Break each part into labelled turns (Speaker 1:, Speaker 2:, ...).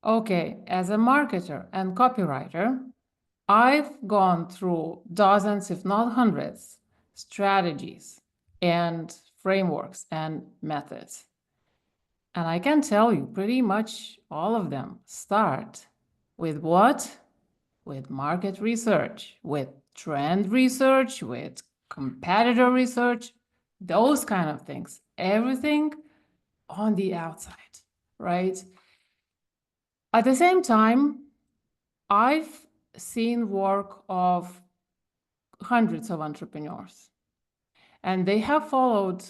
Speaker 1: Okay, as a marketer and copywriter, I've gone through dozens, if not hundreds, strategies and frameworks and methods. And I can tell you pretty much all of them start with what? With market research, with trend research, with competitor research, those kind of things. Everything on the outside, right? At the same time, I've seen work of hundreds of entrepreneurs, and they have followed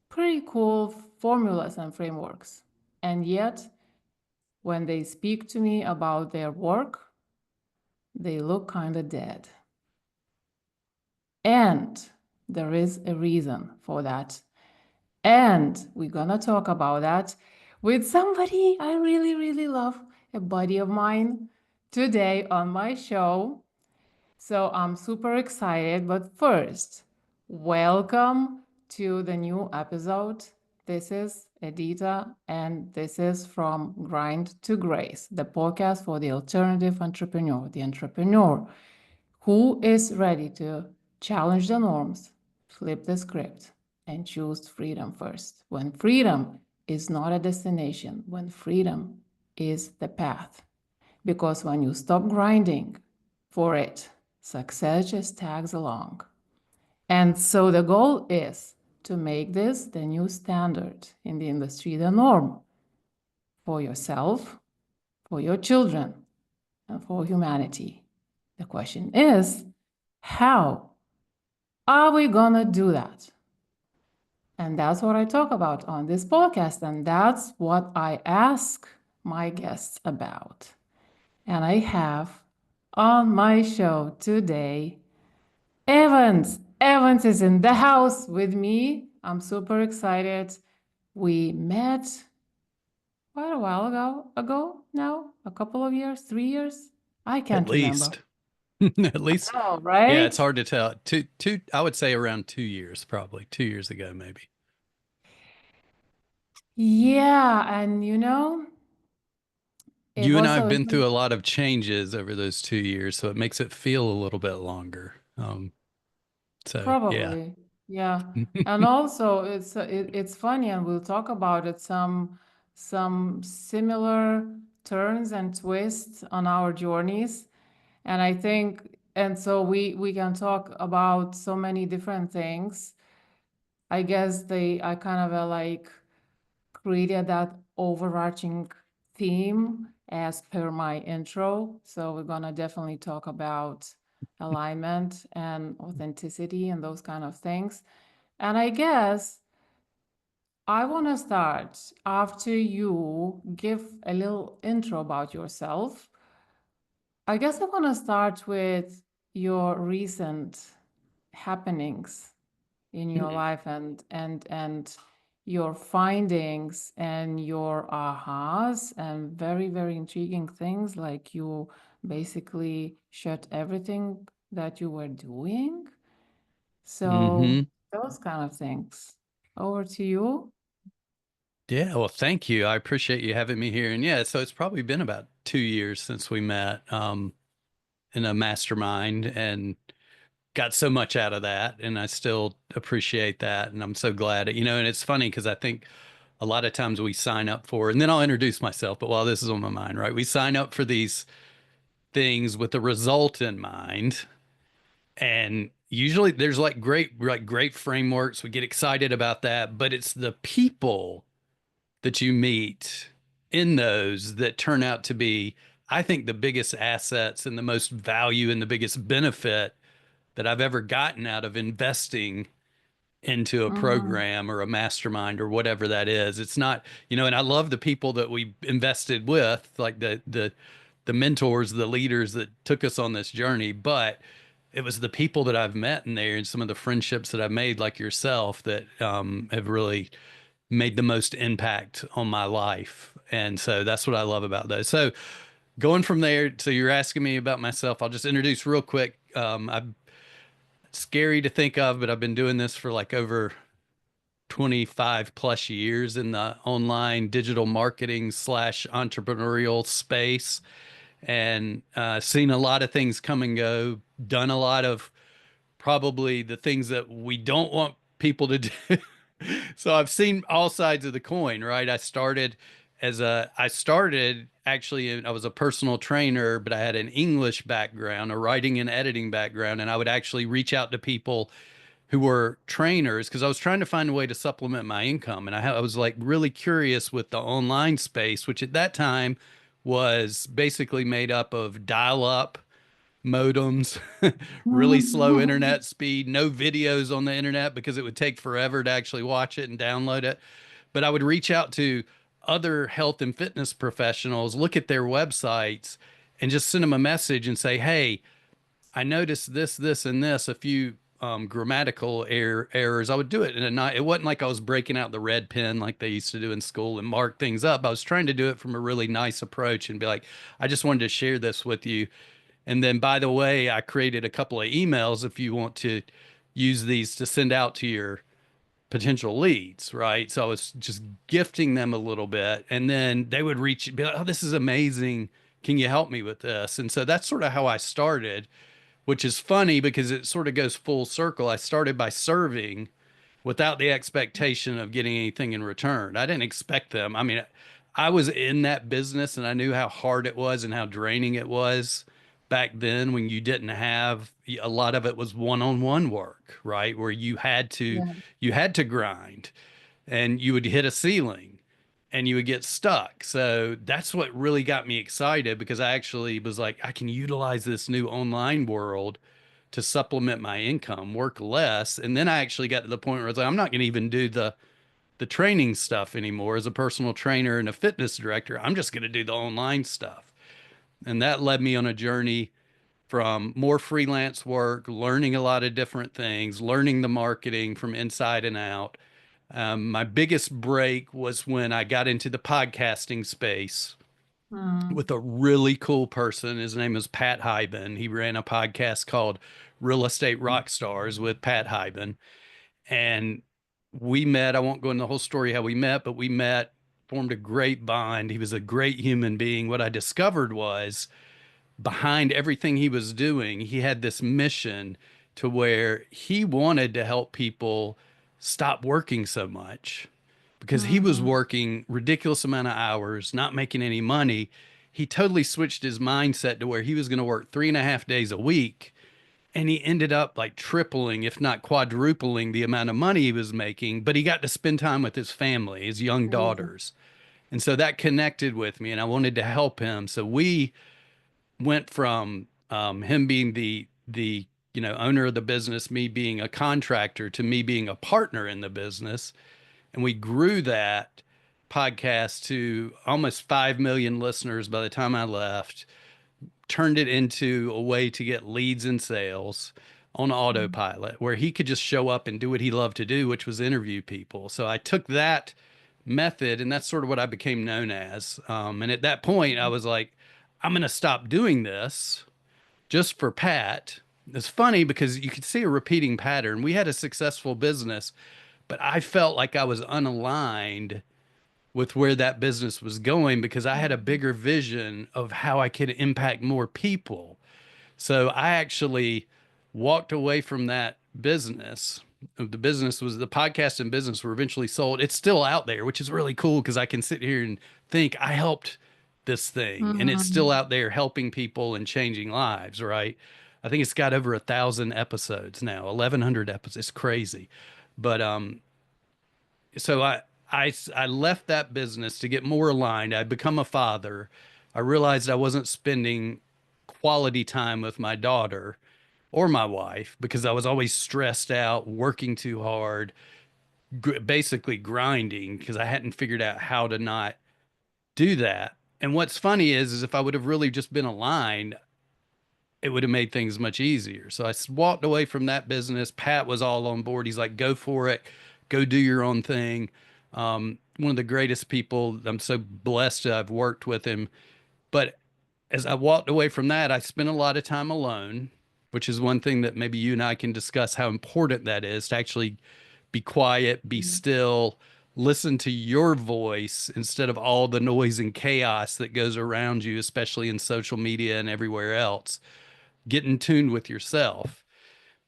Speaker 1: pretty cool formulas and frameworks. And yet, when they speak to me about their work, they look kind of dead. And there is a reason for that. And we're going to talk about that with somebody I really, really love, a buddy of mine, today on my show. So I'm super excited. But first, welcome to the new episode. This is Edita, and this is From Grind to Grace, the podcast for the alternative entrepreneur, the entrepreneur who is ready to challenge the norms, flip the script, and choose freedom first. When freedom is not a destination, when freedom is the path. Because when you stop grinding for it, success just tags along. And so the goal is to make this the new standard in the industry, the norm for yourself, for your children, and for humanity. The question is, how are we going to do that? And that's what I talk about on this podcast. And that's what I ask my guests about. And I have on my show today Evans. Evans is in the house with me. I'm super excited. We met quite a while ago now, a couple of years, 3 years. I
Speaker 2: At
Speaker 1: can't remember.
Speaker 2: least, at least,
Speaker 1: Oh,
Speaker 2: yeah,
Speaker 1: right?
Speaker 2: it's hard to tell. I would say around 2 years, probably 2 years ago, maybe.
Speaker 1: Yeah, and it
Speaker 2: You and I
Speaker 1: was
Speaker 2: have
Speaker 1: a
Speaker 2: been through a lot of changes over those 2 years, so it makes it feel a little bit longer. So yeah.
Speaker 1: probably, yeah. And also it's funny, and we'll talk about it, some similar turns and twists on our journeys. And I think, and so we can talk about so many different things. I guess I kind of like created that overarching theme as per my intro. So we're gonna definitely talk about alignment and authenticity and those kind of things. And I guess I want to start after you give a little intro about yourself. I guess I want to start with your recent happenings in your
Speaker 2: Mhm.
Speaker 1: life, and your findings and your ahas and very, very intriguing things, like you basically shut everything that you were doing. So
Speaker 2: Hmm.
Speaker 1: those kind of things. Over to you.
Speaker 2: Yeah, well, thank you. I appreciate you having me here. And yeah, so it's probably been about 2 years since we met in a mastermind and got so much out of that. And I still appreciate that. And I'm so glad, and it's funny because I think a lot of times we sign up for, and then I'll introduce myself, but while this is on my mind, right? We sign up for these things with the result in mind. And usually there's like great frameworks. We get excited about that, but it's the people that you meet in those that turn out to be, I think, the biggest assets and the most value and the biggest benefit that I've ever gotten out of investing into a
Speaker 1: Mm-hmm.
Speaker 2: program or a mastermind or whatever that is. It's not, and I love the people that we invested with, like the mentors, the leaders that took us on this journey, but it was the people that I've met in there and some of the friendships that I've made, like yourself, that have really made the most impact on my life. And so that's what I love about those. So going from there, so you're asking me about myself. I'll just introduce real quick. I'm scary to think of, but I've been doing this for like over 25 plus years in the online digital marketing slash entrepreneurial space, and seen a lot of things come and go, done a lot of probably the things that we don't want people to do. So I've seen all sides of the coin, right? I started actually, I was a personal trainer, but I had an English background, a writing and editing background, and I would actually reach out to people who were trainers because I was trying to find a way to supplement my income. And I was like really curious with the online space, which at that time was basically made up of dial up modems, really slow internet speed, no videos on the internet because it would take forever to actually watch it and download it. But I would reach out to other health and fitness professionals, look at their websites, and just send them a message and say, hey, I noticed this, this, and this, a few grammatical errors. I would do it in a night. It wasn't like I was breaking out the red pen like they used to do in school and mark things up. I was trying to do it from a really nice approach and be like, I just wanted to share this with you. And then, by the way, I created a couple of emails if you want to use these to send out to your potential leads, right? So I was just gifting them a little bit, and then they would reach, be like, "Oh, this is amazing. Can you help me with this?" And so that's sort of how I started, which is funny because it sort of goes full circle. I started by serving without the expectation of getting anything in return. I didn't expect them. I mean, I was in that business and I knew how hard it was and how draining it was back then when you didn't have a lot of it was one-on-one work, right? Where
Speaker 1: Yeah.
Speaker 2: you had to grind and you would hit a ceiling and you would get stuck. So that's what really got me excited because I actually was like, I can utilize this new online world to supplement my income, work less. And then I actually got to the point where I was like, I'm not going to even do the training stuff anymore as a personal trainer and a fitness director. I'm just going to do the online stuff. And that led me on a journey from more freelance work, learning a lot of different things, learning the marketing from inside and out. My biggest break was when I got into the podcasting space
Speaker 1: Mm.
Speaker 2: with a really cool person. His name is Pat Hyben. He ran a podcast called Real Estate Rock Stars with Pat Hyben. And we met. I won't go into the whole story how we met, but we met, formed a great bond. He was a great human being. What I discovered was behind everything he was doing, he had this mission to where he wanted to help people stop working so much because he was
Speaker 1: Mm.
Speaker 2: working ridiculous amount of hours, not making any money. He totally switched his mindset to where he was going to work 3.5 days a week. And he ended up like tripling, if not quadrupling, the amount of money he was making. But he got to spend time with his family, his young
Speaker 1: Amazing.
Speaker 2: daughters. And so that connected with me, and I wanted to help him. So we went from him being the owner of the business, me being a contractor, to me being a partner in the business, and we grew that podcast to almost 5 million listeners by the time I left. Turned it into a way to get leads and sales on
Speaker 1: Mm.
Speaker 2: autopilot, where he could just show up and do what he loved to do, which was interview people. So I took that method, and that's sort of what I became known as. And at that point, I was like, I'm going to stop doing this just for Pat. It's funny because you could see a repeating pattern. We had a successful business, but I felt like I was unaligned with where that business was going because I had a bigger vision of how I could impact more people. So I actually walked away from that business. The business was the podcast and business were eventually sold. It's still out there, which is really cool because I can sit here and think I helped this thing and it's still
Speaker 1: Mm.
Speaker 2: out there helping people and changing lives, right? I think it's got over 1,000 episodes now, 1,100 episodes. It's crazy. But so I left that business to get more aligned. I'd become a father. I realized I wasn't spending quality time with my daughter or my wife because I was always stressed out, working too hard, basically grinding because I hadn't figured out how to not do that. And what's funny is if I would have really just been aligned, it would have made things much easier. So walked away from that business. Pat was all on board. He's like, go for it, go do your own thing. One of the greatest people. I'm so blessed to have worked with him. But as I walked away from that, I spent a lot of time alone, which is one thing that maybe you and I can discuss how important that is to actually be quiet, be still, listen to your voice instead of all the noise and chaos that goes around you, especially in social media and everywhere else. Get in tune with yourself.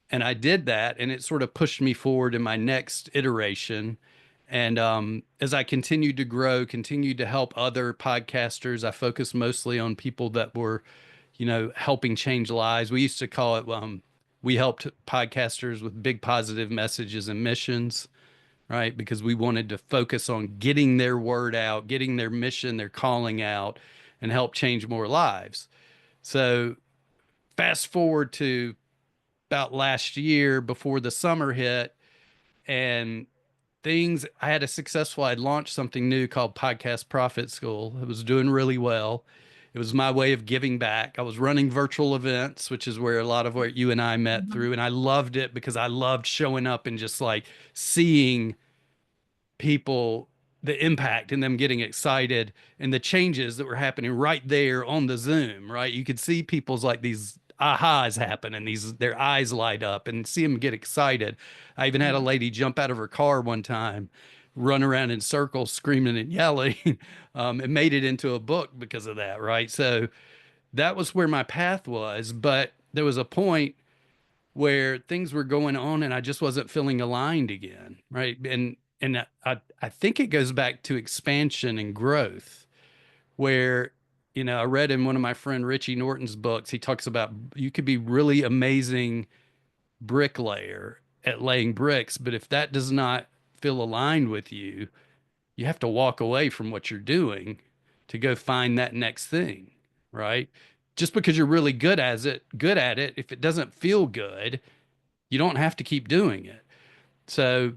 Speaker 2: And I did that, and it sort of pushed me forward in my next iteration. And as I continued to grow, continued to help other podcasters, I focused mostly on people that were, helping change lives. We used to call it, we helped podcasters with big positive messages and missions, right? Because we wanted to focus on getting their word out, getting their mission, their calling out, and help change more lives. So fast forward to about last year before the summer hit, and I had a successful, I'd launched something new called Podcast Profit School. It was doing really well. It was my way of giving back. I was running virtual events, which is where a lot of what you and I met through. And I loved it because I loved showing up and just like seeing people, the impact and them getting excited and the changes that were happening right there on the Zoom, right? You could see people's like these ahas happen and their eyes light up and see them get excited. I even had a
Speaker 1: Yeah.
Speaker 2: lady jump out of her car one time, run around in circles, screaming and yelling. It made it into a book because of that, right? So that was where my path was. But there was a point where things were going on and I just wasn't feeling aligned again, right? And I think it goes back to expansion and growth, where I read in one of my friend Richie Norton's books, he talks about you could be really amazing bricklayer at laying bricks, but if that does not feel aligned with you, you have to walk away from what you're doing to go find that next thing, right? Just because you're really good at it, if it doesn't feel good, you don't have to keep doing it. So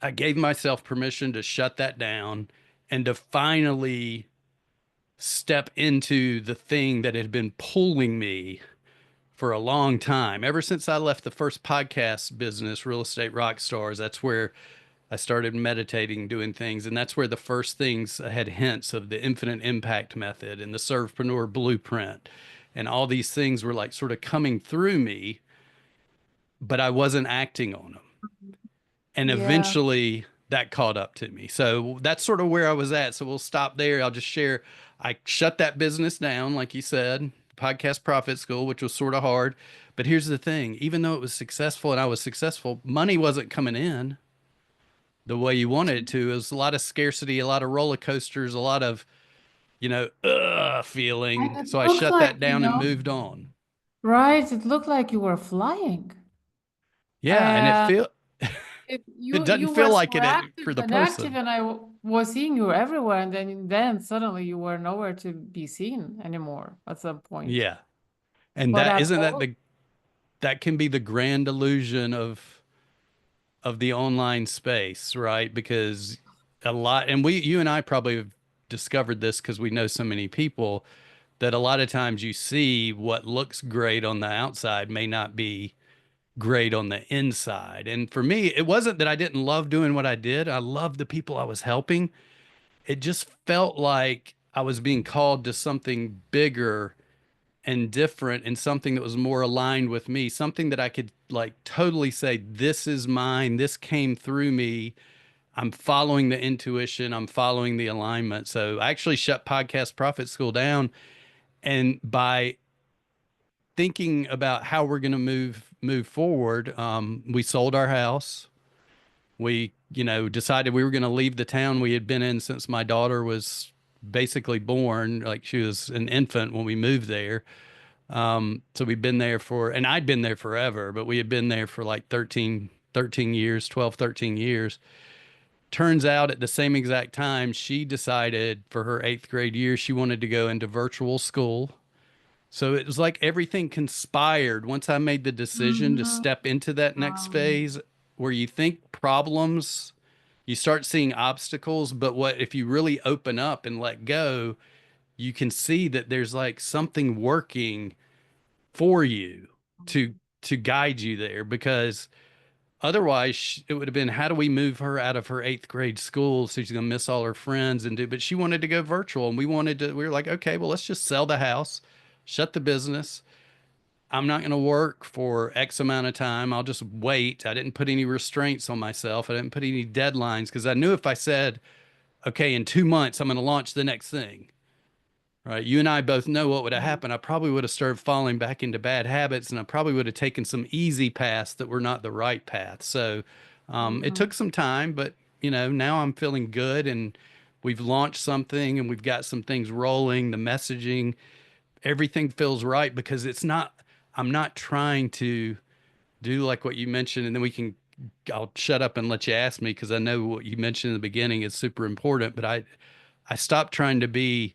Speaker 2: I gave myself permission to shut that down and to finally step into the thing that had been pulling me for a long time. Ever since I left the first podcast business, Real Estate Rockstars, that's where I started meditating, doing things. And that's where the first things I had hints of the infinite impact method and the servepreneur blueprint. And all these things were like sort of coming through me, but I wasn't acting on them. And
Speaker 1: Yeah.
Speaker 2: eventually that caught up to me. So that's sort of where I was at. So we'll stop there. I'll just share. I shut that business down, like you said, Podcast Profit School, which was sort of hard. But here's the thing, even though it was successful and I was successful, money wasn't coming in the way you wanted it to. It was a lot of scarcity, a lot of roller coasters, a lot of, feeling.
Speaker 1: And it
Speaker 2: So I
Speaker 1: looked
Speaker 2: shut
Speaker 1: like,
Speaker 2: that down and moved on.
Speaker 1: right, it looked like you were flying.
Speaker 2: Yeah. And
Speaker 1: And
Speaker 2: it doesn't
Speaker 1: you were
Speaker 2: feel
Speaker 1: so
Speaker 2: like it
Speaker 1: active
Speaker 2: for the
Speaker 1: and active,
Speaker 2: person.
Speaker 1: and I was seeing you everywhere, and then suddenly you were nowhere to be seen anymore at some point.
Speaker 2: Yeah. And
Speaker 1: But
Speaker 2: that
Speaker 1: at
Speaker 2: isn't that
Speaker 1: all,
Speaker 2: the that can be the grand illusion of the online space, right? Because a lot, and you and I probably have discovered this because we know so many people that a lot of times you see what looks great on the outside may not be great on the inside. And for me, it wasn't that I didn't love doing what I did. I loved the people I was helping. It just felt like I was being called to something bigger and different and something that was more aligned with me, something that I could like totally say, this is mine. This came through me. I'm following the intuition. I'm following the alignment. So I actually shut Podcast Profit School down. And by thinking about how we're going to move forward, we sold our house. We, decided we were going to leave the town we had been in since my daughter was basically born. Like she was an infant when we moved there. So we've been there and I'd been there forever, but we had been there for like 13 years, 12, 13 years. Turns out at the same exact time, she decided for her eighth grade year, she wanted to go into virtual school. So it was like everything conspired once I made the decision to
Speaker 1: Mhm.
Speaker 2: step into that next phase where you think problems, you start seeing obstacles, but what if you really open up and let go, you can see that there's like something working for you to to guide you there because otherwise it would have been how do we move her out of her eighth grade school so she's going to miss all her friends and do but she wanted to go virtual and we were like okay well let's just sell the house, shut the business. I'm not going to work for X amount of time. I'll just wait. I didn't put any restraints on myself. I didn't put any deadlines because I knew if I said, okay, in 2 months, I'm going to launch the next thing, right? You and I both know what would have
Speaker 1: Mhm.
Speaker 2: happened. I probably would have started falling back into bad habits and I probably would have taken some easy paths that were not the right path. So it took
Speaker 1: Mhm.
Speaker 2: some time, but now I'm feeling good and we've launched something and we've got some things rolling. The messaging, everything feels right because I'm not trying to do like what you mentioned, and then I'll shut up and let you ask me because I know what you mentioned in the beginning is super important, but I stopped trying to be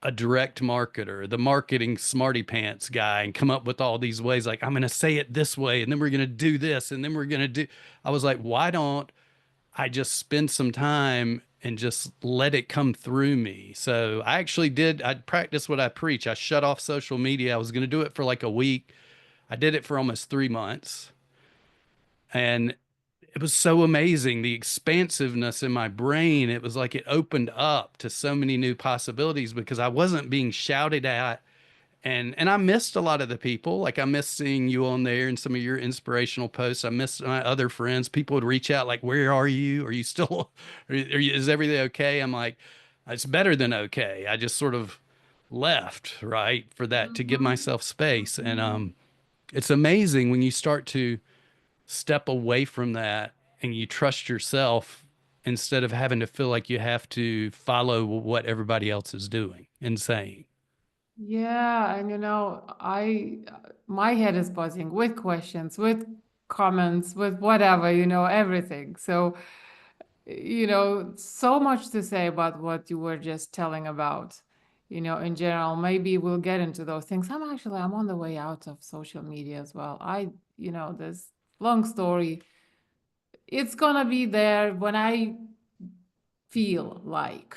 Speaker 2: a direct marketer, the marketing smarty pants guy, and come up with all these ways like I'm going to say it this way, and then we're going to do this, and then we're going to do. I was like, why don't I just spend some time and just let it come through me? So I actually did. I practiced what I preach. I shut off social media. I was going to do it for like a week. I did it for almost 3 months. And it was so amazing. The expansiveness in my brain, it was like it opened up to so many new possibilities because I wasn't being shouted at. And I missed a lot of the people. Like I missed seeing you on there and some of your inspirational posts. I missed my other friends. People would reach out like, "Where are you? Are you still? Is everything okay?" I'm like, "It's better than okay." I just sort of left, right, for that to give
Speaker 1: Mhm.
Speaker 2: myself space. And
Speaker 1: Mhm.
Speaker 2: it's amazing when you start to step away from that and you trust yourself instead of having to feel like you have to follow what everybody else is doing and saying.
Speaker 1: Yeah, and I my head is buzzing with questions, with comments, with whatever, everything. So, so much to say about what you were just telling about, in general. Maybe we'll get into those things. I'm on the way out of social media as well. This long story. It's gonna be there when I feel like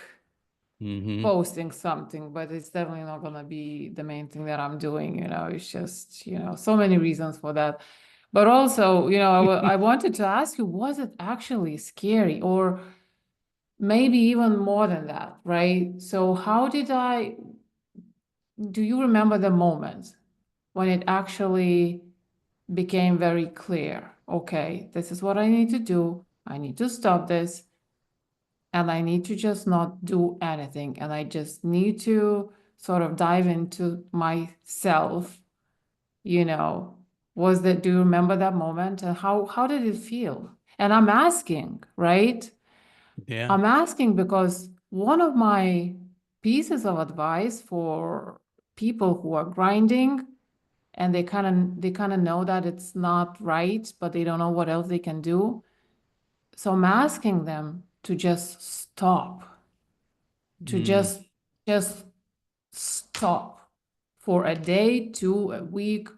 Speaker 2: Hmm.
Speaker 1: posting something, but it's definitely not gonna be the main thing that I'm doing. It's just, so many reasons for that. But also, I wanted to ask you, was it actually scary or maybe even more than that, right? So do you remember the moment when it actually became very clear? Okay, this is what I need to do. I need to stop this and I need to just not do anything. And I just need to sort of dive into myself, you know. Do you remember that moment? And how did it feel? And I'm asking, right?
Speaker 2: Yeah.
Speaker 1: I'm asking because one of my pieces of advice for people who are grinding and they kind of know that it's not right, but they don't know what else they can do. So I'm asking them to just stop, to
Speaker 2: Mm.
Speaker 1: just stop for a day, two, a week,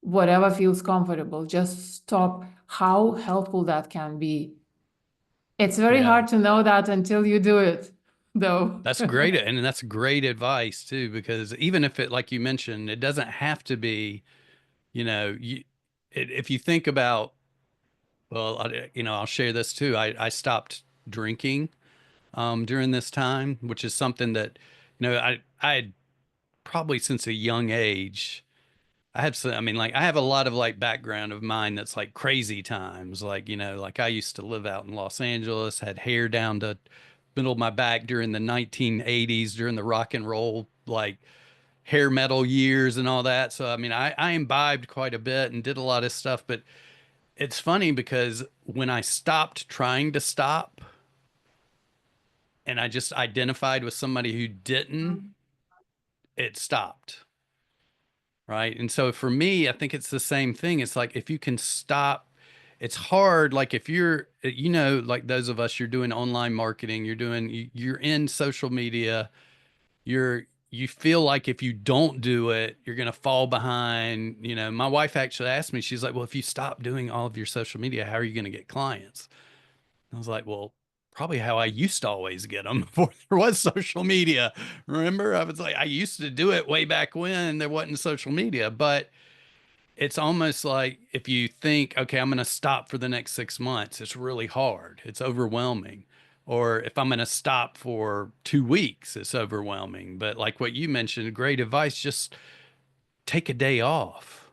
Speaker 1: whatever feels comfortable. Just stop. How helpful that can be. It's very
Speaker 2: Yeah.
Speaker 1: hard to know that until you do it, though.
Speaker 2: That's great. And that's great advice too, because even if it, like you mentioned, it doesn't have to be, you know, you, if you think about, well, I'll share this too. I stopped drinking during this time, which is something that, I had probably since a young age. I have some, I mean, like I have a lot of like background of mine that's like crazy times. Like, like I used to live out in Los Angeles, had hair down to middle of my back during the 1980s, during the rock and roll, like hair metal years and all that. So, I mean, I imbibed quite a bit and did a lot of stuff, but it's funny because when I stopped trying to stop and I just identified with somebody who didn't, it stopped. Right. And so for me, I think it's the same thing. It's like if you can stop, it's hard. Like if you're, like those of us, you're doing online marketing, you're in social media, you feel like if you don't do it, you're going to fall behind. My wife actually asked me, she's like, well, if you stop doing all of your social media, how are you going to get clients? I was like, well, probably how I used to always get them before there was social media. Remember, I was like, I used to do it way back when there wasn't social media, but it's almost like if you think, okay, I'm going to stop for the next 6 months, it's really hard. It's overwhelming. Or if I'm going to stop for 2 weeks, it's overwhelming. But like what you mentioned, great advice, just take a day off.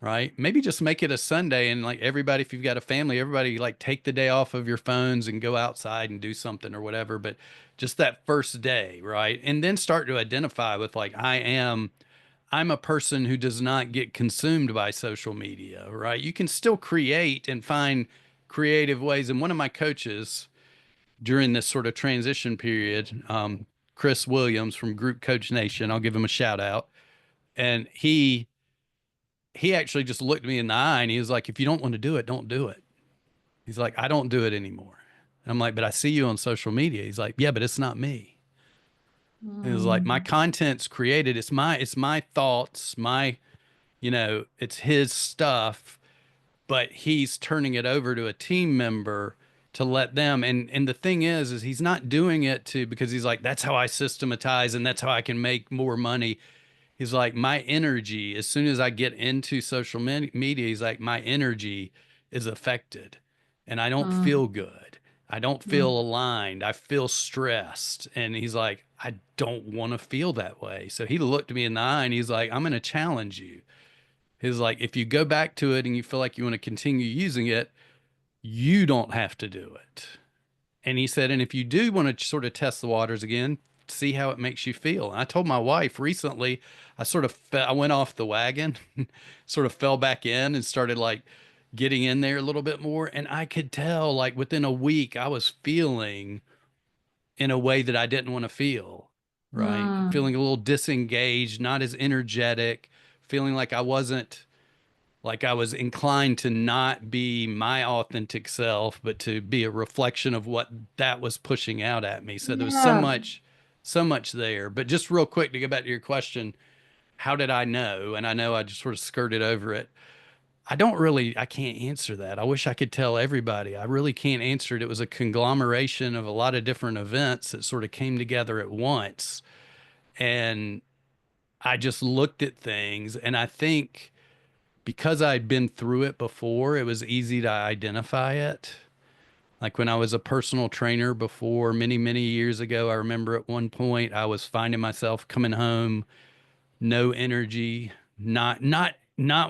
Speaker 2: right? Maybe just make it a Sunday and like everybody, if you've got a family, everybody like take the day off of your phones and go outside and do something or whatever. But just that first day, right? And then start to identify with like, I'm a person who does not get consumed by social media, right? You can still create and find creative ways. And one of my coaches during this sort of transition period, Chris Williams from Group Coach Nation, I'll give him a shout out. And he actually just looked me in the eye and he was like, if you don't want to do it, don't do it. He's like, I don't do it anymore. And I'm like, but I see you on social media. He's like, yeah, but it's not me. It was like my
Speaker 1: Mm,
Speaker 2: content's created. It's my thoughts, it's his stuff, but he's turning it over to a team member to let them. And the thing is he's not doing it to because he's like, that's how I systematize and that's how I can make more money. He's like, my energy, as soon as I get into social media, he's like, my energy is affected and I don't
Speaker 1: mm,
Speaker 2: feel good. I don't feel
Speaker 1: mm,
Speaker 2: aligned. I feel stressed. And he's like, I don't want to feel that way. So he looked me in the eye and he's like, I'm going to challenge you. He's like, if you go back to it and you feel like you want to continue using it, you don't have to do it. And he said, and if you do want to sort of test the waters again, see how it makes you feel. And I told my wife recently, I went off the wagon, sort of fell back in and started like getting in there a little bit more. And I could tell like within a week, I was feeling in a way that I didn't want to feel, right?
Speaker 1: mm.
Speaker 2: Feeling a little disengaged, not as energetic, feeling like I was inclined to not be my authentic self, but to be a reflection of what that was pushing out at me. So there was
Speaker 1: Yeah.
Speaker 2: so much there. But just real quick to go back to your question, how did I know? And I know I just sort of skirted over it. I can't answer that. I wish I could tell everybody. I really can't answer it. It was a conglomeration of a lot of different events that sort of came together at once. And I just looked at things and I think because I'd been through it before, it was easy to identify it. Like when I was a personal trainer before many, many years ago, I remember at one point I was finding myself coming home, no energy, not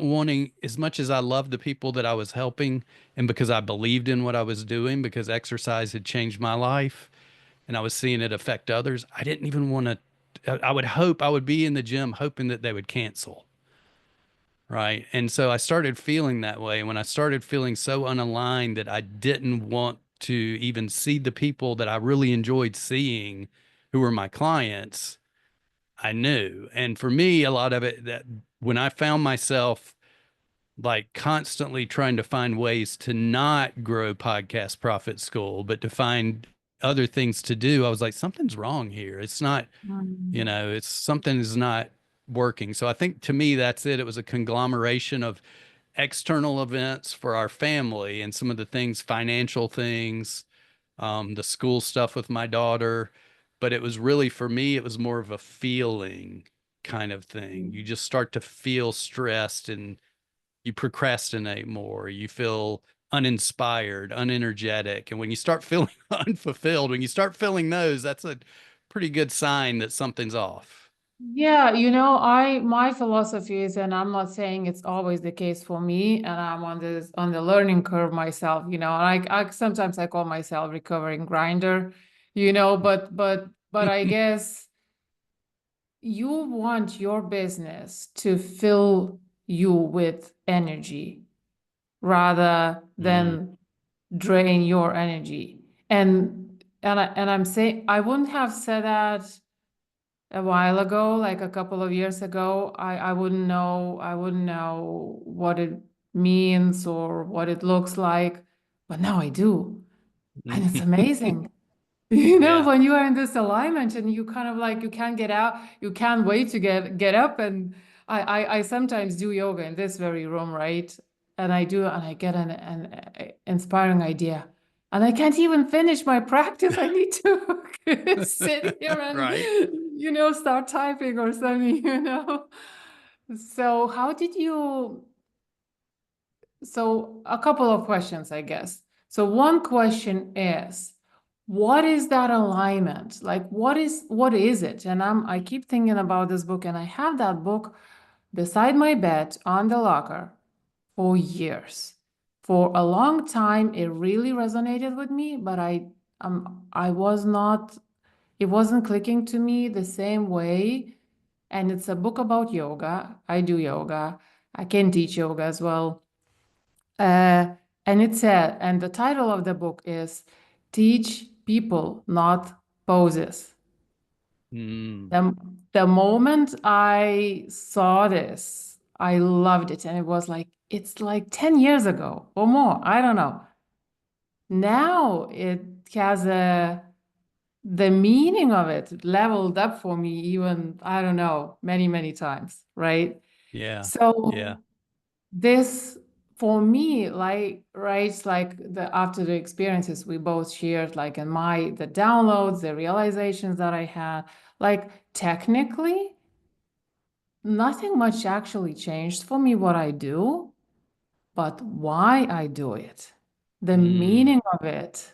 Speaker 2: wanting as much as I loved the people that I was helping and because I believed in what I was doing because exercise had changed my life and I was seeing it affect others. I didn't even want to I would hope I would be in the gym hoping that they would cancel. Right. And so I started feeling that way. When I started feeling so unaligned that I didn't want to even see the people that I really enjoyed seeing who were my clients, I knew. And for me, a lot of it that when I found myself like constantly trying to find ways to not grow podcast profit school, but to find other things to do, I was like, something's wrong here. It's not
Speaker 1: Mm.
Speaker 2: it's something is not working. So I think to me, that's it. It was a conglomeration of external events for our family and some of the things, financial things, the school stuff with my daughter. But it was really, for me, it was more of a feeling kind of thing. You just start to feel stressed and you procrastinate more. You feel uninspired, unenergetic. And when you start feeling unfulfilled, when you start feeling those, that's a pretty good sign that something's off.
Speaker 1: Yeah, my philosophy is, and I'm not saying it's always the case for me, and I'm on the learning curve myself, I sometimes I call myself recovering grinder, but I guess you want your business to fill you with energy rather
Speaker 2: Mm,
Speaker 1: than drain your energy. And I'm saying I wouldn't have said that a while ago, like a couple of years ago. I wouldn't know what it means or what it looks like, but now I do. And it's amazing.
Speaker 2: yeah.
Speaker 1: When you are in this alignment and you kind of like you can't get out, you can't wait to get up. And I sometimes do yoga in this very room, right? And I do, and I get an inspiring idea. And I can't even finish my practice. I need to sit here and,
Speaker 2: Right.
Speaker 1: start typing or something. So how did you so a couple of questions, I guess. So one question is, what is that alignment? Like what is it? And I keep thinking about this book, and I have that book beside my bed on the locker. for years. For a long time, it really resonated with me, but I was not, it wasn't clicking to me the same way. And it's a book about yoga. I do yoga. I can teach yoga as well. Uh, and it said, and the title of the book is Teach People, Not Poses.
Speaker 2: Mm,
Speaker 1: The, the moment I saw this, I loved it. And it was like, it's like 10 years ago or more. I don't know. Now it has the meaning of it leveled up for me, even, I don't know, many, many times, right?
Speaker 2: yeah. Yeah.
Speaker 1: So this for me, like, right, like the after the experiences we both shared, like in my the downloads, the realizations that I had, like technically nothing much actually changed for me what I do, but why I do it, the
Speaker 2: Mm,
Speaker 1: meaning of it,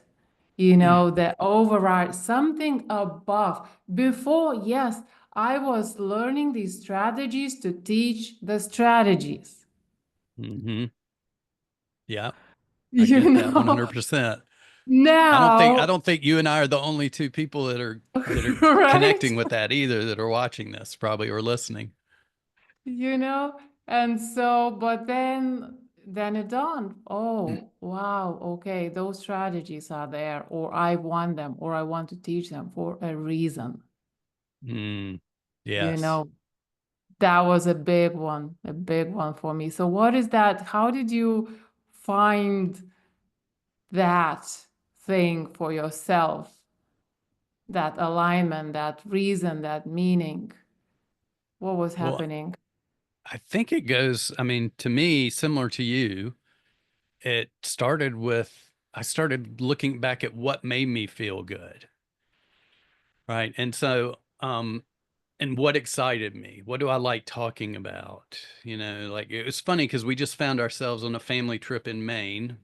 Speaker 1: the override, something above. Before, yes, I was learning these strategies to teach the strategies.
Speaker 2: hmm. Yeah. I
Speaker 1: You
Speaker 2: get that
Speaker 1: know,
Speaker 2: 100%. I
Speaker 1: now,
Speaker 2: don't think you and I are the only two people that are
Speaker 1: right?
Speaker 2: connecting with that either that are watching this probably or listening.
Speaker 1: You know, and so, but then it dawned, oh, wow, okay, those strategies are there, or I want them, or I want to teach them for a reason.
Speaker 2: Mm,
Speaker 1: You
Speaker 2: yes.
Speaker 1: know, that was a big one for me. So what is that? How did you find that thing for yourself, that alignment, that reason, that meaning? What was
Speaker 2: Well,
Speaker 1: happening?
Speaker 2: I think it goes, I mean, to me, similar to you, it started with I started looking back at what made me feel good. Right. And so, and what excited me? What do I like talking about? Like it was funny because we just found ourselves on a family trip in Maine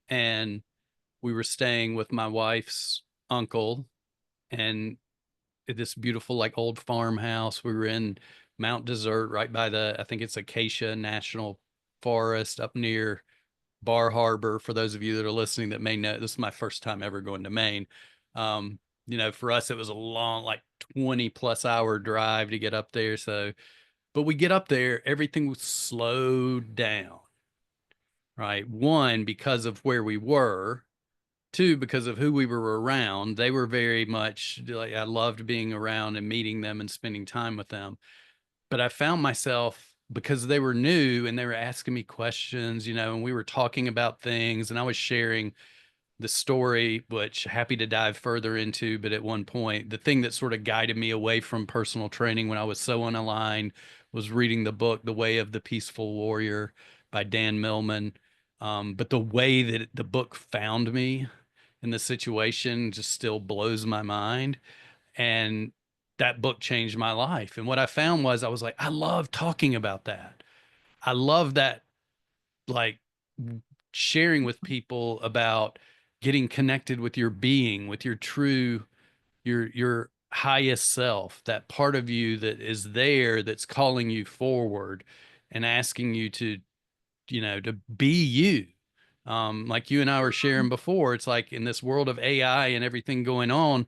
Speaker 2: and we were staying with my wife's uncle and at this beautiful, like old farmhouse. We were in Mount Desert right by I think it's Acacia National Forest up near Bar Harbor. For those of you that are listening that may know, this is my first time ever going to Maine. Um, for us, it was a long, like 20 plus hour drive to get up there. So, but we get up there, everything was slowed down, right? One, because of where we were. Two, because of who we were around. They were very much like I loved being around and meeting them and spending time with them. But I found myself because they were new and they were asking me questions, and we were talking about things and I was sharing the story, which happy to dive further into. But at one point, the thing that sort of guided me away from personal training when I was so unaligned was reading the book, The Way of the Peaceful Warrior by Dan Millman. But the way that the book found me in the situation just still blows my mind. And that book changed my life. And what I found was I was like, I love talking about that. I love that, like sharing with people about getting connected with your being, with your true, your highest self, that part of you that is there that's calling you forward and asking you to be you. Like you and I were sharing before, it's like in this world of AI and everything going on,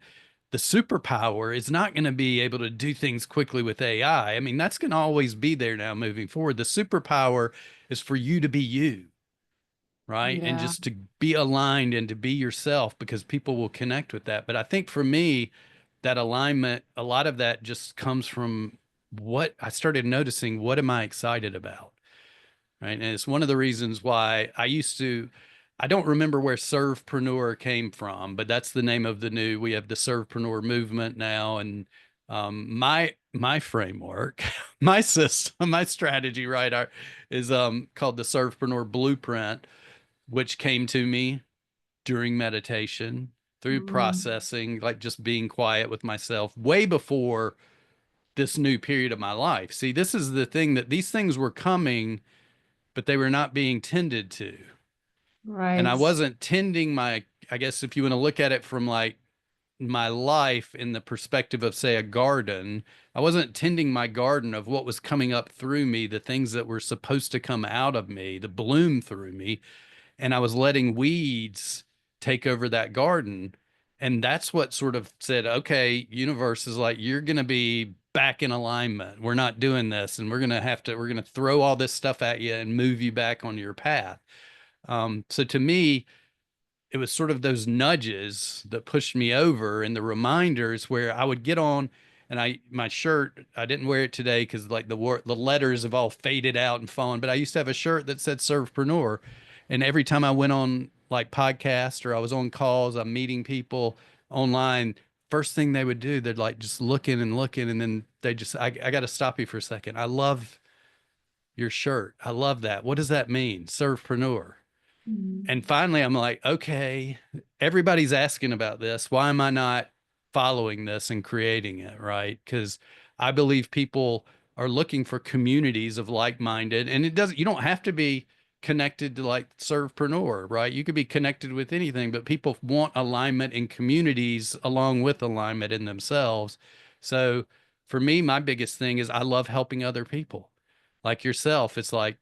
Speaker 2: the superpower is not going to be able to do things quickly with AI. I mean, that's going to always be there now moving forward. The superpower is for you to be you, right? And
Speaker 1: Yeah,
Speaker 2: just to be aligned and to be yourself because people will connect with that. But I think for me, that alignment, a lot of that just comes from what I started noticing. What am I excited about? Right. And it's one of the reasons why I don't remember where Servepreneur came from, but that's the name of we have the Servepreneur movement now. And my framework, my system, my strategy, right, is called the Servepreneur Blueprint, which came to me during meditation, through
Speaker 1: mm,
Speaker 2: processing, like just being quiet with myself way before this new period of my life. See, this is the thing that these things were coming but they were not being tended to. And I
Speaker 1: right.
Speaker 2: wasn't tending I guess if you want to look at it from like my life in the perspective of, say, a garden. I wasn't tending my garden of what was coming up through me, the things that were supposed to come out of me, the bloom through me, and I was letting weeds take over that garden. And that's what sort of said, okay, universe is like, you're going to be back in alignment. We're not doing this. And we're going to throw all this stuff at you and move you back on your path. So to me, it was sort of those nudges that pushed me over and the reminders where I would get on and my shirt, I didn't wear it today because like the letters have all faded out and fallen, but I used to have a shirt that said Servepreneur. And every time I went on like podcast or I was on calls, I'm meeting people online, first thing they would do, they'd like just looking and looking and then I got to stop you for a second. I love your shirt. I love that. What does that mean? Servepreneur.
Speaker 1: Mm.
Speaker 2: And finally, I'm like, okay, everybody's asking about this. Why am I not following this and creating it? Right. Because I believe people are looking for communities of like-minded, and you don't have to be connected to like Servepreneur, right? You could be connected with anything, but people want alignment in communities along with alignment in themselves. So for me, my biggest thing is I love helping other people like yourself. It's like,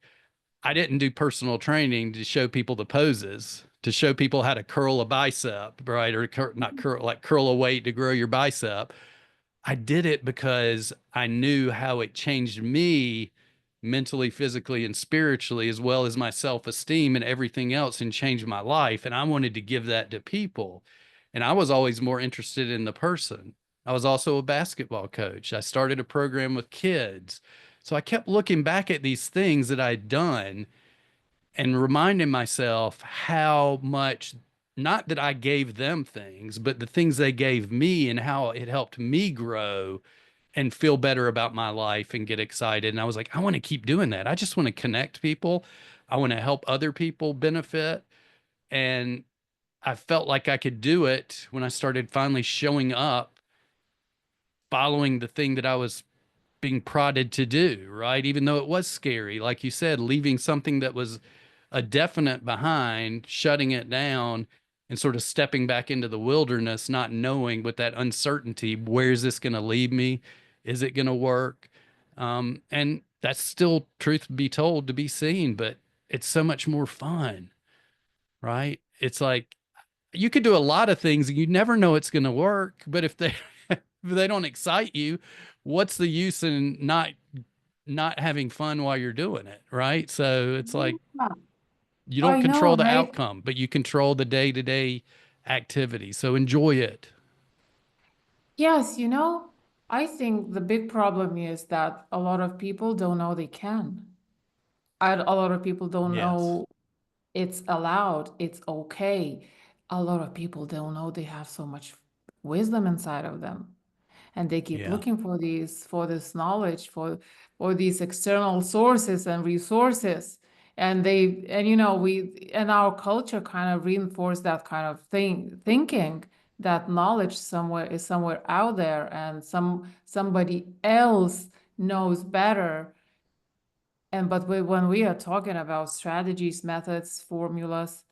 Speaker 2: I didn't do personal training to show people the poses, to show people how to curl a bicep, right? Or not curl, like curl a weight to grow your bicep. I did it because I knew how it changed me mentally, physically, and spiritually, as well as my self-esteem and everything else, and changed my life. And I wanted to give that to people. And I was always more interested in the person. I was also a basketball coach. I started a program with kids. So I kept looking back at these things that I'd done and reminding myself how much, not that I gave them things, but the things they gave me and how it helped me grow and feel better about my life and get excited. And I was like, I want to keep doing that. I just want to connect people. I want to help other people benefit. And I felt like I could do it when I started finally showing up, following the thing that I was being prodded to do, right? Even though it was scary, like you said, leaving something that was a definite behind, shutting it down, and sort of stepping back into the wilderness, not knowing with that uncertainty, where is this going to lead me? Is it going to work? And that's still, truth be told, to be seen, but it's so much more fun, right? It's like you could do a lot of things and you never know it's going to work, but if they if they don't excite you, what's the use in not having fun while you're doing it, right? So it's like
Speaker 1: Yeah,
Speaker 2: you don't
Speaker 1: I know,
Speaker 2: control the
Speaker 1: right?
Speaker 2: outcome, but you control the day-to-day activity. So enjoy it.
Speaker 1: Yes, I think the big problem is that a lot of people don't know they can. A lot of people don't
Speaker 2: Yes.
Speaker 1: know it's allowed, it's okay. A lot of people don't know they have so much wisdom inside of them. And they keep
Speaker 2: Yeah.
Speaker 1: looking for this knowledge, for these external sources and resources. We and our culture kind of reinforce that kind of thinking that knowledge somewhere is somewhere out there and somebody else knows better. When we are talking about strategies, methods, formulas,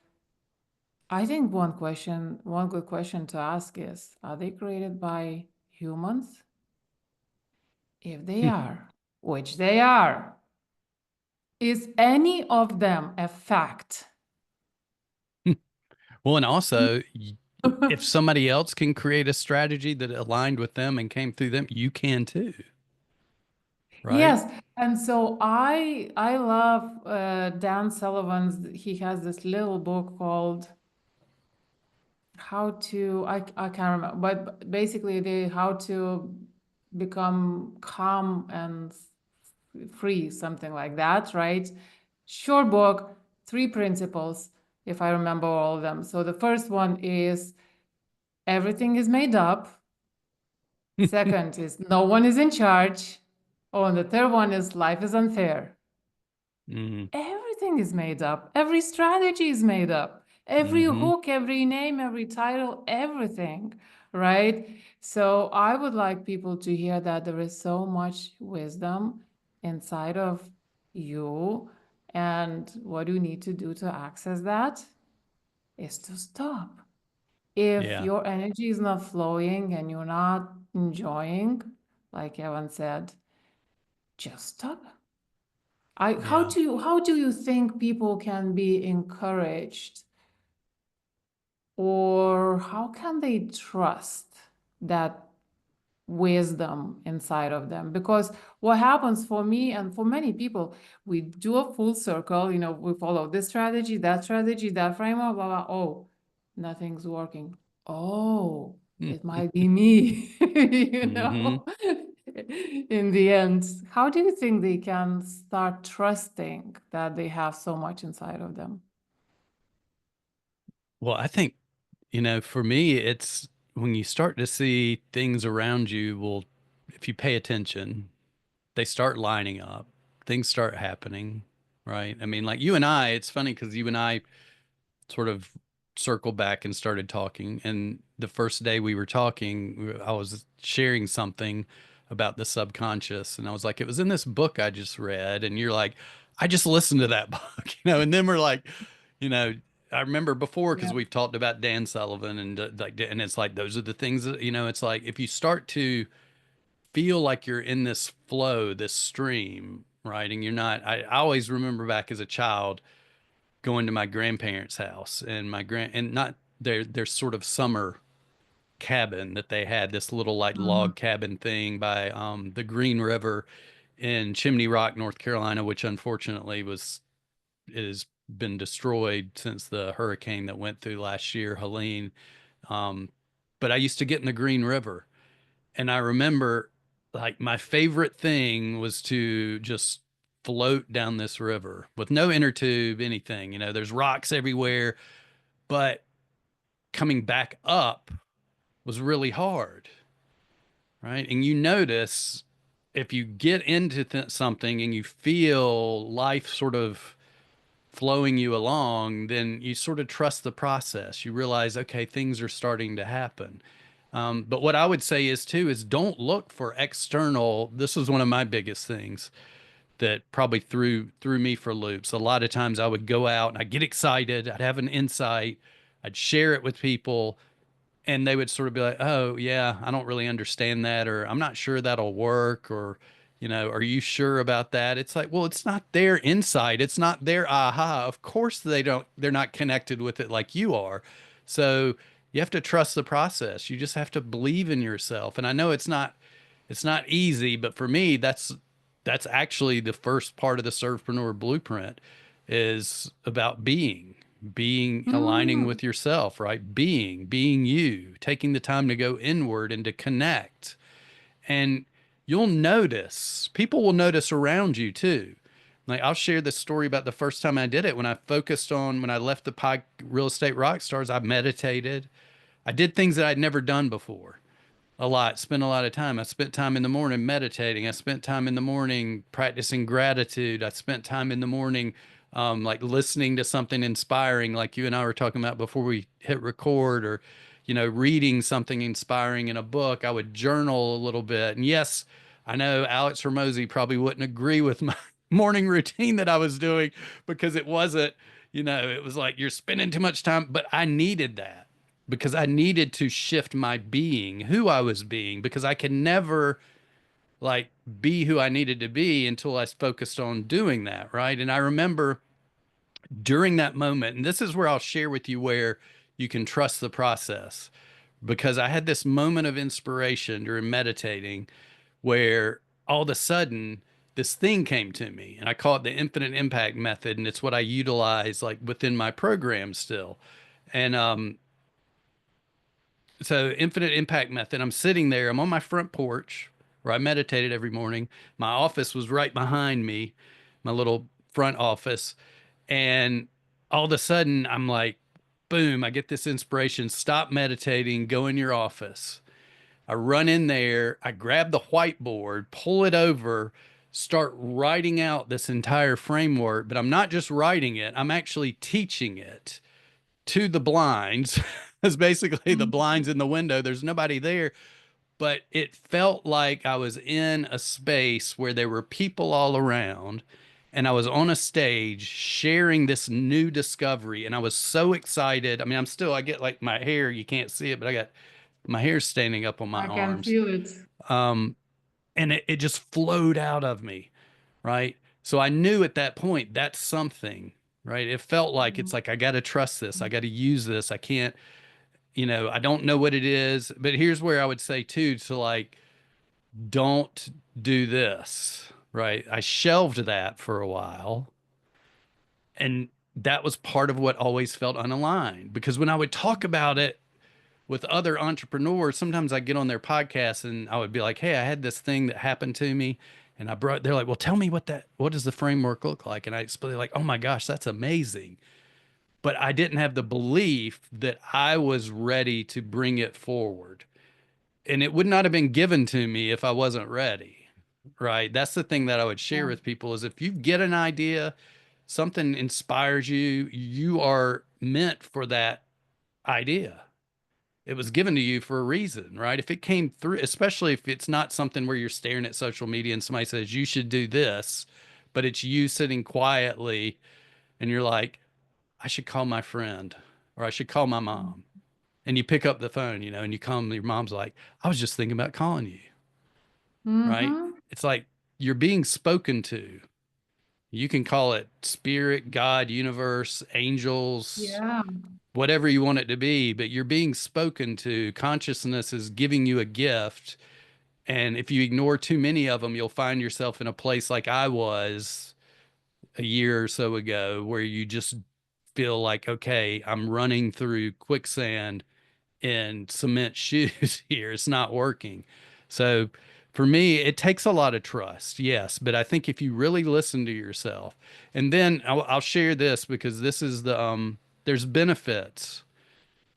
Speaker 1: I think one good question to ask is, are they created by humans? If they are, which they are, is any of them a fact?
Speaker 2: Well, and also, if somebody else can create a strategy that aligned with them and came through them, you can too, right?
Speaker 1: Yes, and so I love Dan Sullivan's. He has this little book called how to I can't remember, but basically the how to become calm and free, something like that, right? Short book, three principles, if I remember all of them. So the first one is everything is made up. Second is no one is in charge. Oh, and the third one is life is unfair.
Speaker 2: Mm,
Speaker 1: Everything is made up. Every strategy is made up. Every
Speaker 2: hmm.
Speaker 1: hook, every name, every title, everything, right? So I would like people to hear that there is so much wisdom inside of you. And what you need to do to access that is to stop. If
Speaker 2: Yeah.
Speaker 1: your energy is not flowing and you're not enjoying, like Evan said, just stop.
Speaker 2: Yeah.
Speaker 1: How do you think people can be encouraged, or how can they trust that wisdom inside of them? Because what happens for me and for many people, we do a full circle, we follow this strategy, that framework, blah, blah. Oh, nothing's working. Oh, it might be me,
Speaker 2: Mm-hmm.
Speaker 1: in the end. How do you think they can start trusting that they have so much inside of them?
Speaker 2: Well, I think, for me, it's when you start to see things around you, well, if you pay attention, they start lining up, things start happening, right? I mean, like you and I, it's funny because you and I sort of circled back and started talking. And the first day we were talking, I was sharing something about the subconscious. And I was like, it was in this book I just read. And you're like, I just listened to that book, and then we're like, you know, I remember before because
Speaker 1: Yeah.
Speaker 2: we've talked about Dan Sullivan and like, and it's like, those are the things that, it's like if you start to feel like you're in this flow, this stream, right? And you're not, I always remember back as a child going to my grandparents' house and and not their sort of summer cabin that they had, this little like
Speaker 1: Mhm.
Speaker 2: log cabin thing by the Green River in Chimney Rock, North Carolina, which unfortunately was it has been destroyed since the hurricane that went through last year, Helene. Um, but I used to get in the Green River, and I remember like my favorite thing was to just float down this river with no inner tube, anything. There's rocks everywhere, but coming back up was really hard, right? And you notice if you get into something and you feel life sort of flowing you along, then you sort of trust the process. You realize, okay, things are starting to happen. But what I would say is too is don't look for external. This was one of my biggest things that probably threw me for loops. A lot of times I would go out and I'd get excited, I'd have an insight, I'd share it with people, and they would sort of be like, "Oh, yeah, I don't really understand that," or "I'm not sure that'll work," or "Are you sure about that?" It's like, well, it's not their insight, it's not their aha. Of course they're not connected with it like you are. So you have to trust the process. You just have to believe in yourself. And I know it's not easy, but for me, that's actually the first part of the Servepreneur blueprint is about being aligning
Speaker 1: Mm.
Speaker 2: with yourself, right? Being you, taking the time to go inward and to connect. And you'll notice, people will notice around you too. Like I'll share this story about the first time I did it when I left the real estate rock stars, I meditated. I did things that I'd never done before a lot, spent a lot of time. I spent time in the morning meditating. I spent time in the morning practicing gratitude. I spent time in the morning, like listening to something inspiring, like you and I were talking about before we hit record, or, reading something inspiring in a book. I would journal a little bit. And yes, I know Alex Hermosi probably wouldn't agree with my morning routine that I was doing because it wasn't, it was like you're spending too much time, but I needed that because I needed to shift my being, who I was being, because I could never like be who I needed to be until I focused on doing that. Right. And I remember during that moment, and this is where I'll share with you where you can trust the process, because I had this moment of inspiration during meditating where all of a sudden this thing came to me, and I call it the infinite impact method. And it's what I utilize like within my program still. And so infinite impact method, I'm sitting there, I'm on my front porch where I meditated every morning. My office was right behind me, my little front office. And all of a sudden I'm like, boom, I get this inspiration, stop meditating, go in your office. I run in there, I grab the whiteboard, pull it over, start writing out this entire framework, but I'm not just writing it, I'm actually teaching it to the blinds. It's basically the blinds in the window. There's nobody there, but it felt like I was in a space where there were people all around. and I was on a stage sharing this new discovery, and I was so excited. I mean, I get like my hair, you can't see it, but I got my hair standing up on my
Speaker 1: I can
Speaker 2: arms.
Speaker 1: feel it.
Speaker 2: Um, and it just flowed out of me, right? So I knew at that point that's something, right? It felt like it's like I got to trust this. I got to use this. I can't, I don't know what it is. But here's where I would say too, to like, don't do this, right? I shelved that for a while. And that was part of what always felt unaligned because when I would talk about it with other entrepreneurs, sometimes I get on their podcasts and I would be like, "Hey, I had this thing that happened to me." And they're like, "Well, tell me what does the framework look like?" And I explain like, "Oh my gosh, that's amazing." But I didn't have the belief that I was ready to bring it forward. And it would not have been given to me if I wasn't ready. Right? That's the thing that I would share
Speaker 1: Yeah.
Speaker 2: with people is if you get an idea, something inspires you, you are meant for that idea. It was given to you for a reason, right? If it came through, especially if it's not something where you're staring at social media and somebody says you should do this, but it's you sitting quietly and you're like, I should call my friend or I should call my mom. And you pick up the phone, and you call them, your mom's like, I was just thinking about calling you, right?
Speaker 1: Mm-hmm.
Speaker 2: It's like you're being spoken to. You can call it spirit, God, universe, angels,
Speaker 1: Yeah.
Speaker 2: whatever you want it to be, but you're being spoken to. Consciousness is giving you a gift. And if you ignore too many of them, you'll find yourself in a place like I was a year or so ago, where you just feel like, okay, I'm running through quicksand in cement shoes here. It's not working. So for me, it takes a lot of trust, yes. But I think if you really listen to yourself, and then I'll share this because this is there's benefits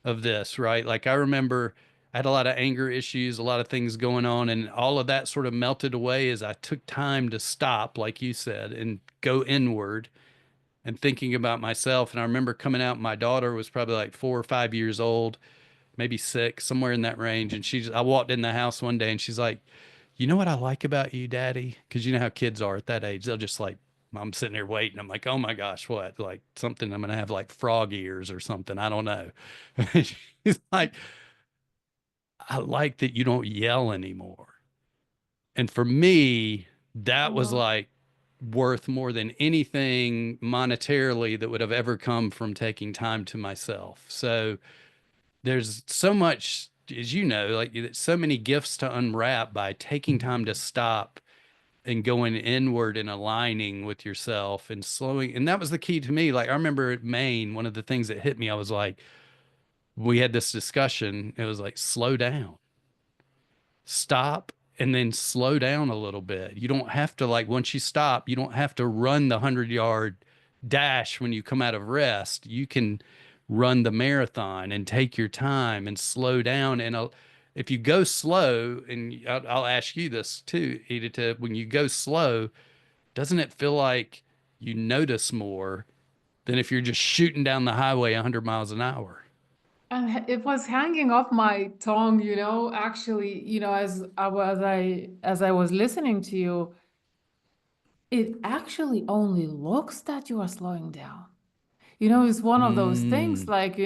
Speaker 2: of this, right? Like I remember I had a lot of anger issues, a lot of things going on, and all of that sort of melted away as I took time to stop, like you said, and go inward and thinking about myself. And I remember coming out, my daughter was probably like 4 or 5 years old, maybe six, somewhere in that range. And I walked in the house one day and she's like, you know what I like about you, Daddy? Because you know how kids are at that age. They'll just like, I'm sitting there waiting. I'm like, oh my gosh, what? Like something, I'm going to have like frog ears or something. I don't know. She's like, I like that you don't yell anymore. And for me, that was
Speaker 1: Oh.
Speaker 2: like worth more than anything monetarily that would have ever come from taking time to myself. So there's so much, as you know, like so many gifts to unwrap by taking time to stop and going inward and aligning with yourself and slowing. And that was the key to me. Like I remember at Maine, one of the things that hit me, I was like, we had this discussion. It was like, slow down, stop, and then slow down a little bit. You don't have to, like, once you stop, you don't have to run the 100-yard dash when you come out of rest. You can run the marathon and take your time and slow down. And if you go slow, and I'll ask you this too, Edith, when you go slow, doesn't it feel like you notice more than if you're just shooting down the highway 100 miles an hour?
Speaker 1: And it was hanging off my tongue, actually, as I was listening to you, it actually only looks that you are slowing down. It's one of those things
Speaker 2: Mm,
Speaker 1: like,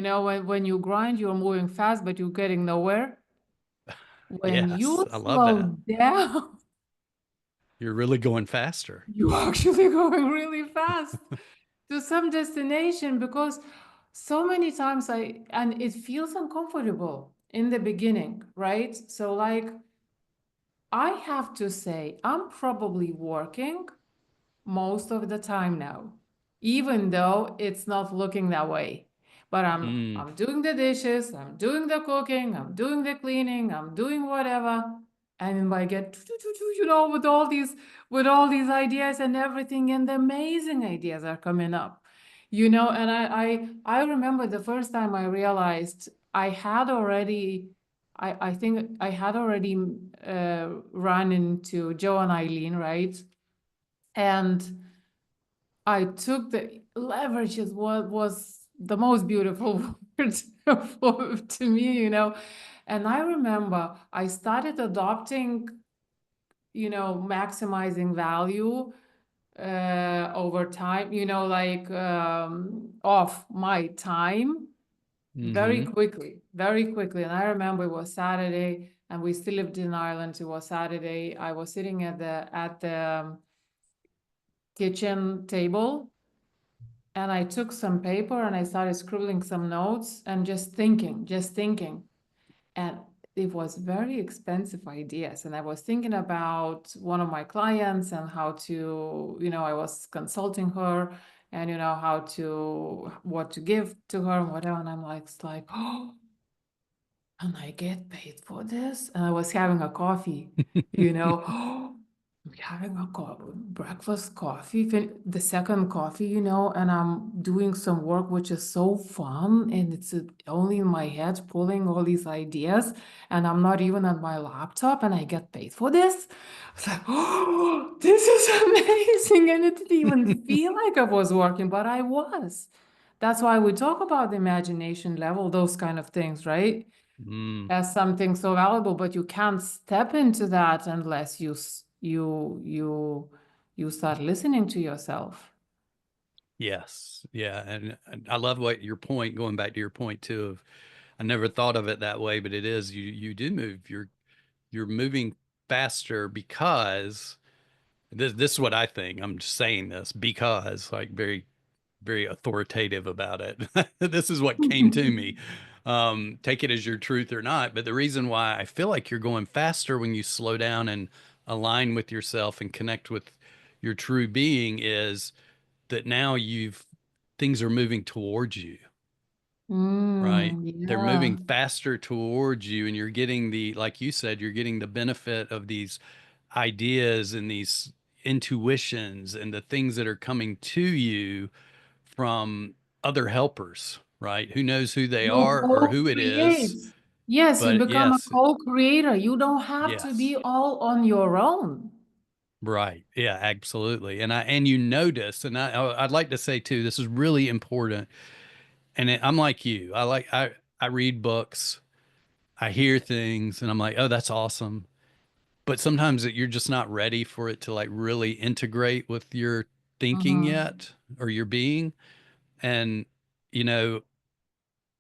Speaker 1: when you grind, you're moving fast, but you're getting nowhere. When
Speaker 2: yes,
Speaker 1: you
Speaker 2: I love
Speaker 1: slow
Speaker 2: that.
Speaker 1: down,
Speaker 2: You're really going faster.
Speaker 1: you're actually going really fast to some destination because so many times and it feels uncomfortable in the beginning, right? So, like, I have to say, I'm probably working most of the time now, even though it's not looking that way. But I'm
Speaker 2: Mm,
Speaker 1: I'm doing the dishes, I'm doing the cooking, I'm doing the cleaning, I'm doing whatever. And I get with all these ideas and everything, and the amazing ideas are coming up. And I remember the first time I realized I think I had already run into Joe and Eileen, right? And I took the leverage is what was the most beautiful word to me. And I remember I started adopting, maximizing value over time, like off my time very
Speaker 2: Mm-hmm.
Speaker 1: quickly, very quickly. And I remember it was Saturday, and we still lived in Ireland. It was Saturday. I was sitting at the kitchen table, and I took some paper and I started scribbling some notes and just thinking, just thinking. And it was very expensive ideas. And I was thinking about one of my clients and how to, I was consulting her and how to what to give to her and whatever. And I'm like, it's like, oh, and I get paid for this. And I was having a coffee, I'm having a breakfast coffee, the second coffee, and I'm doing some work which is so fun. And it's only in my head pulling all these ideas. And I'm not even on my laptop and I get paid for this. It's like, oh, this is amazing. And it didn't even feel like I was working, but I was. That's why we talk about the imagination level, those kind of things, right?
Speaker 2: Mm.
Speaker 1: As something so valuable, but you can't step into that unless you start listening to yourself.
Speaker 2: Yes. Yeah. And I love what your point, going back to your point too, of I never thought of it that way, but it is you do move. You're moving faster because this is what I think. I'm just saying this because like very, very authoritative about it. This is what came to me. Take it as your truth or not. But the reason why I feel like you're going faster when you slow down and align with yourself and connect with your true being is that now things are moving towards you, right? They're
Speaker 1: Yeah.
Speaker 2: moving faster towards you, and you're getting like you said, you're getting the benefit of these ideas and these intuitions and the things that are coming to you from other helpers, right? Who knows who they
Speaker 1: You
Speaker 2: are or who it is,
Speaker 1: co-create. Yes, you
Speaker 2: but
Speaker 1: become a
Speaker 2: yes,
Speaker 1: co-creator. You don't have to be
Speaker 2: yes.
Speaker 1: all on your own.
Speaker 2: Right. Yeah, absolutely. And you notice, and I'd like to say too, this is really important. I'm like you. I read books, I hear things, and I'm like, oh, that's awesome. But sometimes you're just not ready for it to like really integrate with your thinking
Speaker 1: Mhm.
Speaker 2: yet or your being. And you know,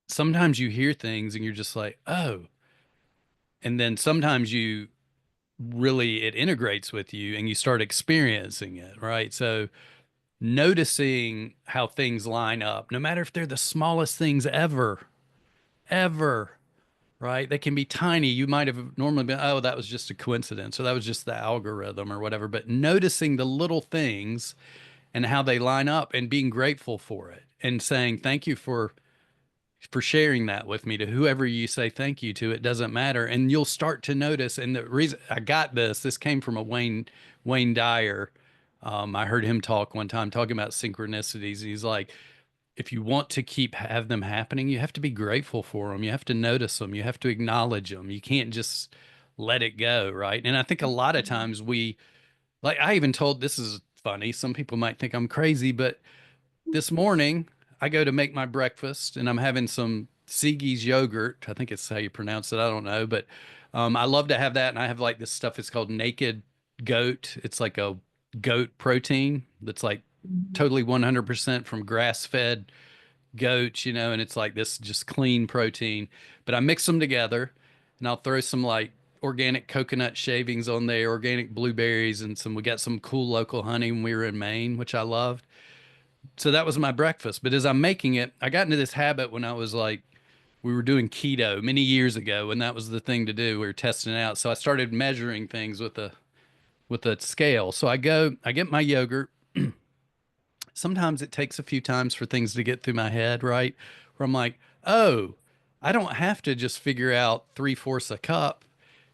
Speaker 2: sometimes you hear things and you're just like, oh, and then sometimes you really it integrates with you and you start experiencing it, right? So noticing how things line up, no matter if they're the smallest things ever, right? They can be tiny. You might have normally been, oh, that was just a coincidence, or that was just the algorithm or whatever. But noticing the little things and how they line up and being grateful for it and saying, thank you for sharing that with me to whoever you say thank you to, it doesn't matter. And you'll start to notice. And the reason I got this came from a Wayne Dyer. I heard him talk one time talking about synchronicities. He's like, if you want to have them happening, you have to be grateful for them. You have to notice them. You have to acknowledge them. You can't just let it go, right? And I think a lot of times like I even told, this is funny. Some people might think I'm crazy, but this morning I go to make my breakfast and I'm having some Seag's yogurt. I think it's how you pronounce it. I don't know, but I love to have that. And I have like this stuff. It's called Naked Goat. It's like a goat protein that's like
Speaker 1: Mhm.
Speaker 2: totally 100% from grass-fed goats, and it's like this just clean protein. But I mix them together and I'll throw some like organic coconut shavings on there, organic blueberries, and we got some cool local honey when we were in Maine, which I loved. So that was my breakfast. But as I'm making it, I got into this habit when I was like, we were doing keto many years ago, and that was the thing to do. We were testing it out. So I started measuring things with a scale. So I get my yogurt. Sometimes it takes a few times for things to get through my head, right? Where I'm like, oh, I don't have to just figure out three-fourths a cup.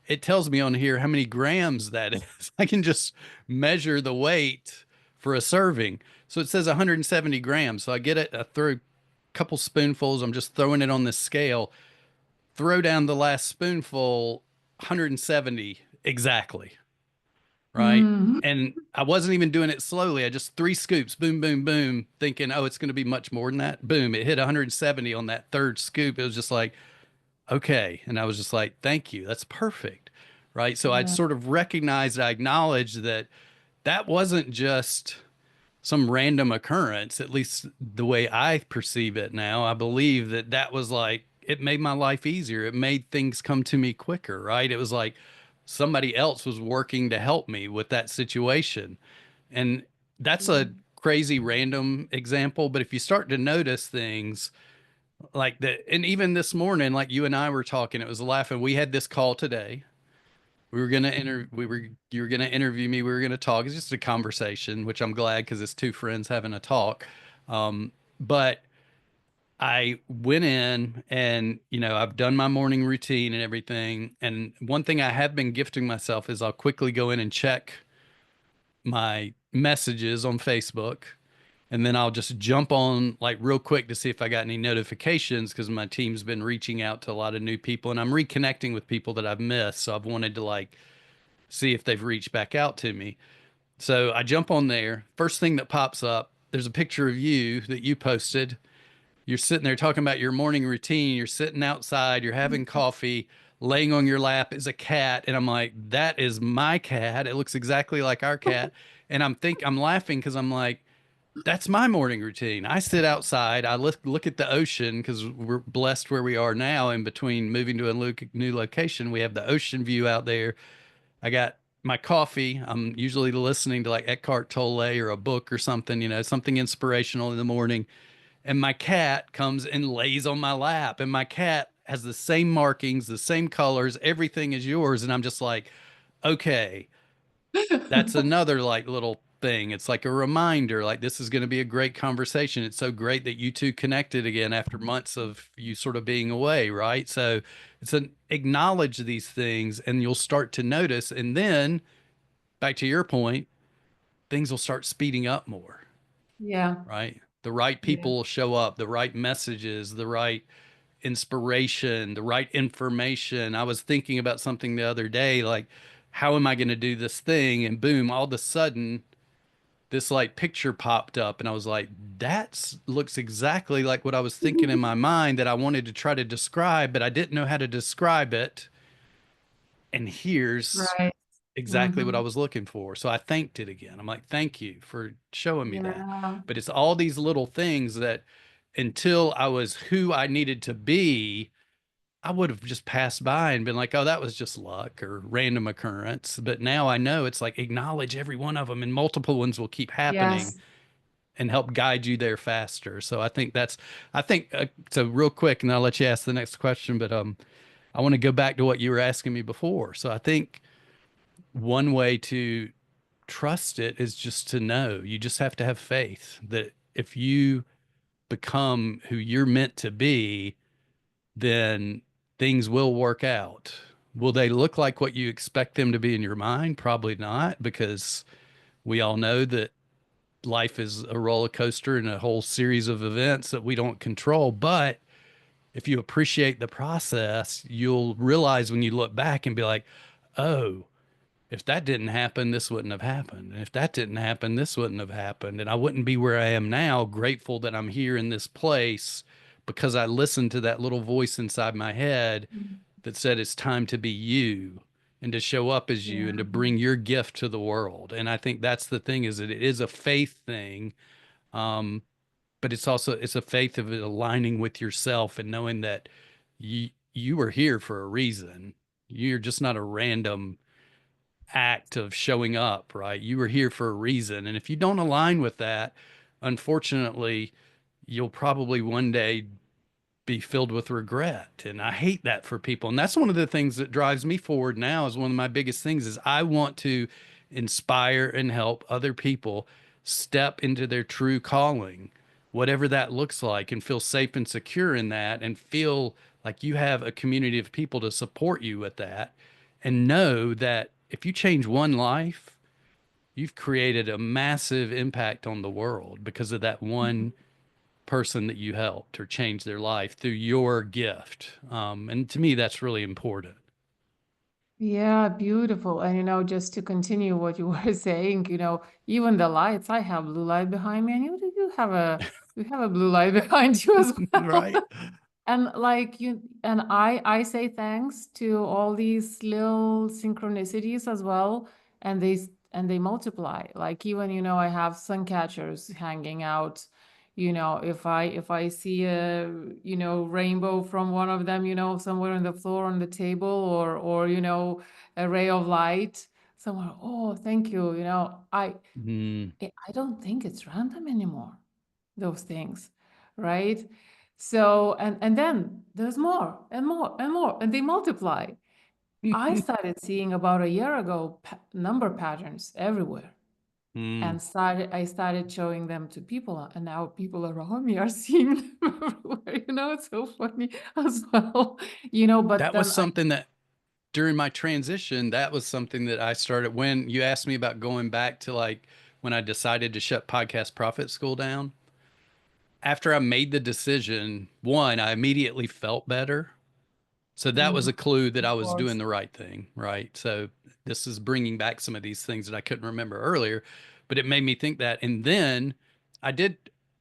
Speaker 2: It tells me on here how many grams that is. I can just measure the weight for a serving. So it says 170 grams. So I get it, I throw a couple spoonfuls. I'm just throwing it on this scale. Throw down the last spoonful, 170 exactly, right?
Speaker 1: Mhm.
Speaker 2: And I wasn't even doing it slowly. I just three scoops, boom, boom, boom, thinking, oh, it's going to be much more than that. Boom, it hit 170 on that third scoop. It was just like, okay. And I was just like, thank you. That's perfect. Right. So I'd
Speaker 1: Yeah.
Speaker 2: sort of recognized, I acknowledged that that wasn't just some random occurrence, at least the way I perceive it now. I believe that that was like, it made my life easier. It made things come to me quicker, right? It was like somebody else was working to help me with that situation. And that's a crazy random example, but if you start to notice things like that, and even this morning, like you and I were talking, it was laughing. We had this call today. You were gonna interview me. We were gonna talk. It's just a conversation, which I'm glad because it's two friends having a talk. But I went in and, I've done my morning routine and everything. And one thing I have been gifting myself is I'll quickly go in and check my messages on Facebook. And then I'll just jump on like real quick to see if I got any notifications because my team's been reaching out to a lot of new people and I'm reconnecting with people that I've missed. So I've wanted to like see if they've reached back out to me. So I jump on there. First thing that pops up, there's a picture of you that you posted. You're sitting there talking about your morning routine. You're sitting outside, you're having coffee, laying on your lap is a cat. And I'm like, that is my cat. It looks exactly like our cat. And I'm laughing because I'm like, that's my morning routine. I sit outside. I look at the ocean because we're blessed where we are now. In between moving to a new location, we have the ocean view out there. I got my coffee. I'm usually listening to like Eckhart Tolle or a book or something, something inspirational in the morning. And my cat comes and lays on my lap. And my cat has the same markings, the same colors, everything as yours. And I'm just like, okay, that's another like little thing. It's like a reminder, like this is going to be a great conversation. It's so great that you two connected again after months of you sort of being away, right? So it's an acknowledge these things and you'll start to notice. And then back to your point, things will start speeding up more,
Speaker 1: Yeah.
Speaker 2: right? The right
Speaker 1: Yeah.
Speaker 2: people will show up, the right messages, the right inspiration, the right information. I was thinking about something the other day, like, how am I going to do this thing? And boom, all of a sudden, this like picture popped up, and I was like, that looks exactly like what I was thinking in my mind that I wanted to try to describe, but I didn't know how to describe it. And here's
Speaker 1: Right.
Speaker 2: exactly what I
Speaker 1: Hmm.
Speaker 2: was looking for. So I thanked it again. I'm like, thank you for showing me that.
Speaker 1: Yeah.
Speaker 2: But it's all these little things that until I was who I needed to be, I would have just passed by and been like, oh, that was just luck or random occurrence. But now I know it's like acknowledge every one of them and multiple ones will keep happening
Speaker 1: Yes.
Speaker 2: and help guide you there faster. So I think, so real quick, and I'll let you ask the next question, but I want to go back to what you were asking me before. So I think one way to trust it is just to know. You just have to have faith that if you become who you're meant to be, then things will work out. Will they look like what you expect them to be in your mind? Probably not, because we all know that life is a roller coaster and a whole series of events that we don't control. But if you appreciate the process, you'll realize when you look back and be like, oh, if that didn't happen, this wouldn't have happened. And if that didn't happen, this wouldn't have happened. And I wouldn't be where I am now, grateful that I'm here in this place because I listened to that little voice inside my head that said it's time to be you and to show up as you and to
Speaker 1: Yeah.
Speaker 2: bring your gift to the world. And I think that's the thing is that it is a faith thing. Um, but it's a faith of it aligning with yourself and knowing that you were here for a reason. You're just not a random act of showing up, right? You were here for a reason. And if you don't align with that, unfortunately, you'll probably one day be filled with regret. And I hate that for people. And that's one of the things that drives me forward now is one of my biggest things is I want to inspire and help other people step into their true calling, whatever that looks like, and feel safe and secure in that and feel like you have a community of people to support you with that and know that if you change one life, you've created a massive impact on the world because of that one person that you helped or changed their life through your gift. And to me, that's really important.
Speaker 1: Yeah, beautiful. And just to continue what you were saying, even the lights, I have blue light behind me, and you have a blue light behind you as well.
Speaker 2: Right.
Speaker 1: And like I say thanks to all these little synchronicities as well. And and they multiply. Like even, I have sun catchers hanging out. If I see a, rainbow from one of them, somewhere on the floor on the table, or a ray of light somewhere. Oh, thank you.
Speaker 2: Mm.
Speaker 1: I don't think it's random anymore, those things, right? So, and then there's more and more and more, and they multiply. I started seeing about a year ago number patterns everywhere,
Speaker 2: Mm.
Speaker 1: and I started showing them to people, and now people around me are seeing them everywhere. It's so funny as well. But
Speaker 2: That was
Speaker 1: then I
Speaker 2: something that during my transition, that was something that I started when you asked me about going back to like when I decided to shut Podcast Profit School down. After I made the decision, one, I immediately felt better. So that was
Speaker 1: Mhm,
Speaker 2: a clue that
Speaker 1: of
Speaker 2: I was doing
Speaker 1: course.
Speaker 2: the right thing, right? So this is bringing back some of these things that I couldn't remember earlier, but it made me think that. And then I did,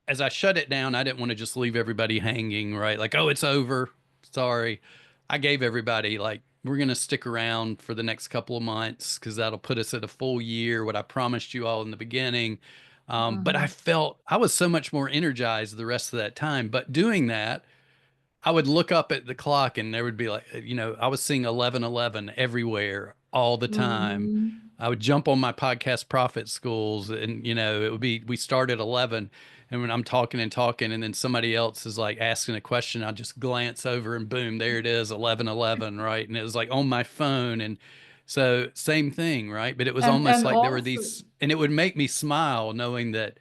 Speaker 2: as I shut it down, I didn't want to just leave everybody hanging, right? Like, oh, it's over. Sorry. I gave everybody, like, we're going to stick around for the next couple of months because that'll put us at a full year, what I promised you all in the beginning. But I
Speaker 1: Mhm,
Speaker 2: felt I was so much more energized the rest of that time. But doing that, I would look up at the clock and there would be like, I was seeing 11:11 everywhere all the time.
Speaker 1: mhm.
Speaker 2: I would jump on my podcast profit schools and, it would be, we start at 11 and when I'm talking and talking and then somebody else is like asking a question, I just glance over and boom, there it is, 11:11, right? And it was like on my phone. And so same thing, right? But it was
Speaker 1: and
Speaker 2: almost
Speaker 1: and
Speaker 2: like there were
Speaker 1: also,
Speaker 2: these, and it would make me smile knowing that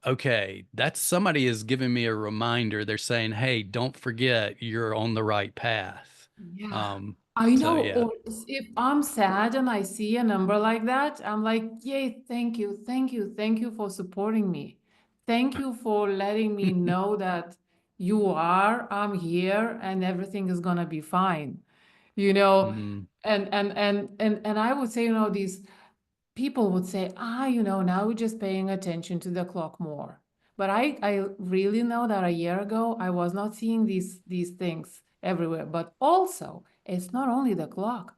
Speaker 2: okay, that's somebody is giving me a reminder. They're saying, "Hey, don't forget you're on the right path."
Speaker 1: yeah,
Speaker 2: Um,
Speaker 1: I
Speaker 2: so
Speaker 1: know.
Speaker 2: yeah.
Speaker 1: Or if I'm sad and I see a number like that, I'm like, yay, thank you, thank you, thank you for supporting me. Thank you for letting me know that I'm here, and everything is gonna be fine. You know,
Speaker 2: Mm,
Speaker 1: and I would say, these people would say, now we're just paying attention to the clock more. But I really know that a year ago I was not seeing these things everywhere. But also, it's not only the clock.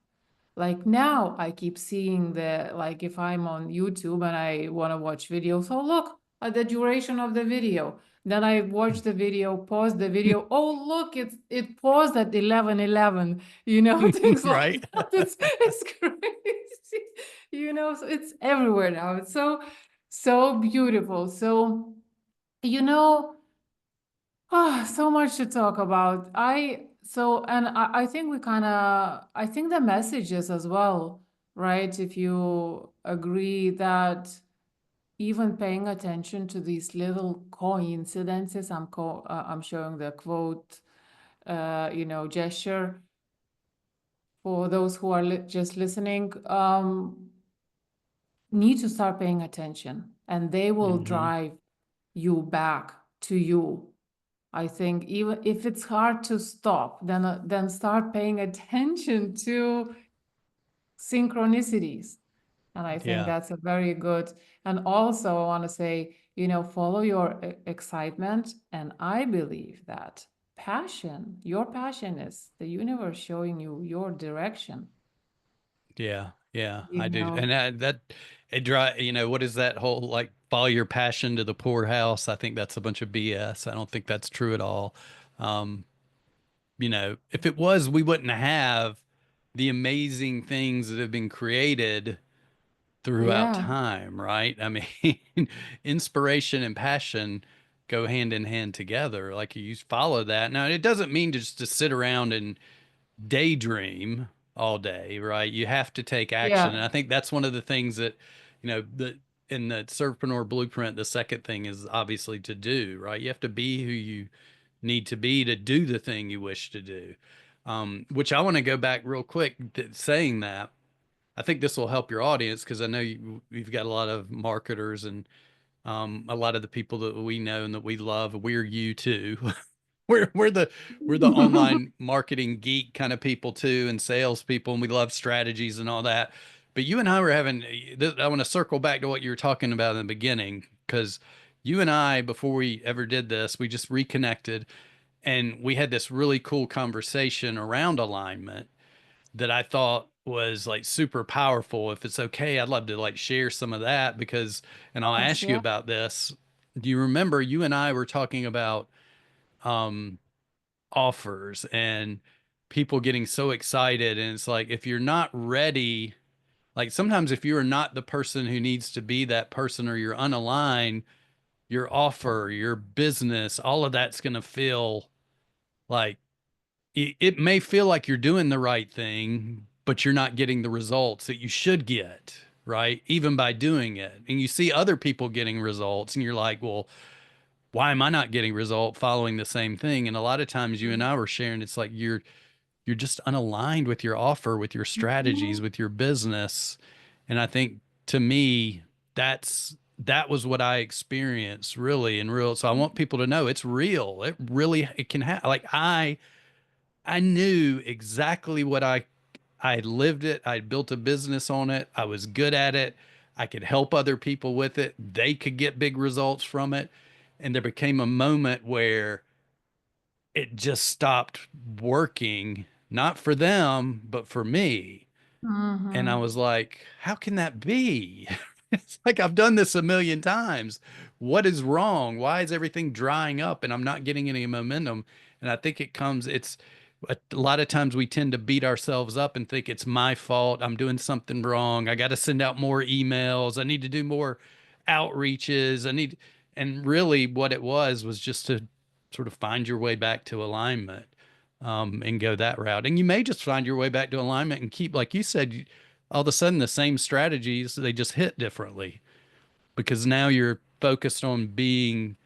Speaker 1: Like now I keep seeing like if I'm on YouTube and I want to watch videos, oh look at the duration of the video. Then I watch the video, pause the video. Oh look, it paused at 11:11. Things like
Speaker 2: right.
Speaker 1: that. It's crazy. So it's everywhere now. It's so beautiful. So you know so much to talk about. I think I think the messages as well, right? If you agree that even paying attention to these little coincidences, I'm showing the quote, gesture for those who are just listening, need to start paying attention, and they will
Speaker 2: Hmm.
Speaker 1: drive you back to you. I think even if it's hard to stop, then start paying attention to synchronicities. And I think
Speaker 2: Yeah.
Speaker 1: that's a very good. And also, I want to say, follow your excitement. And I believe that your passion is the universe showing you your direction.
Speaker 2: Yeah. Yeah.
Speaker 1: You
Speaker 2: I do.
Speaker 1: know,
Speaker 2: And that it drive. What is that whole like follow your passion to the poorhouse? I think that's a bunch of BS. I don't think that's true at all. Um, if it was, we wouldn't have the amazing things that have been created throughout
Speaker 1: yeah,
Speaker 2: time, right? I mean, inspiration and passion go hand in hand together. Like you follow that. Now, it doesn't mean just to sit around and daydream all day, right? You have to take action.
Speaker 1: yeah,
Speaker 2: And I think that's one of the things that, the in the Servepreneur blueprint, the second thing is obviously to do, right? You have to be who you need to be to do the thing you wish to do. Which I want to go back real quick saying that I think this will help your audience because I know you've got a lot of marketers and a lot of the people that we know and that we love. We're you too. we're the online marketing geek kind of people too, and salespeople, and we love strategies and all that. But you and I were having. I want to circle back to what you were talking about in the beginning because you and I, before we ever did this, we just reconnected and we had this really cool conversation around alignment that I thought was like super powerful. If it's okay, I'd love to like share some of that because, and I'll
Speaker 1: Oh,
Speaker 2: ask you
Speaker 1: sure.
Speaker 2: about this. Do you remember you and I were talking about um, offers and people getting so excited? And it's like, if you're not ready, like sometimes if you're not the person who needs to be that person or you're unaligned, your offer, your business, all of that's going to feel like it may feel like you're doing the right thing, but you're not getting the results that you should get, right? Even by doing it. And you see other people getting results and you're like, well, why am I not getting result following the same thing? And a lot of times you and I were sharing, it's like you're just unaligned with your offer, with your strategies,
Speaker 1: Mhm.
Speaker 2: with your business. And I think to me, that was what I experienced really and real. So I want people to know it's real. It really it can happen. Like I knew exactly what I had lived it. I had built a business on it. I was good at it. I could help other people with it. They could get big results from it. And there became a moment where it just stopped working, not for them, but for me. And I
Speaker 1: Mhm.
Speaker 2: was like, how can that be? It's like I've done this a million times. What is wrong? Why is everything drying up and I'm not getting any momentum? And I think it's a lot of times we tend to beat ourselves up and think it's my fault. I'm doing something wrong. I got to send out more emails. I need to do more outreaches. And really what it was just to sort of find your way back to alignment, and go that route. And you may just find your way back to alignment and keep, like you said, all of a sudden the same strategies, they just hit differently because now you're focused on being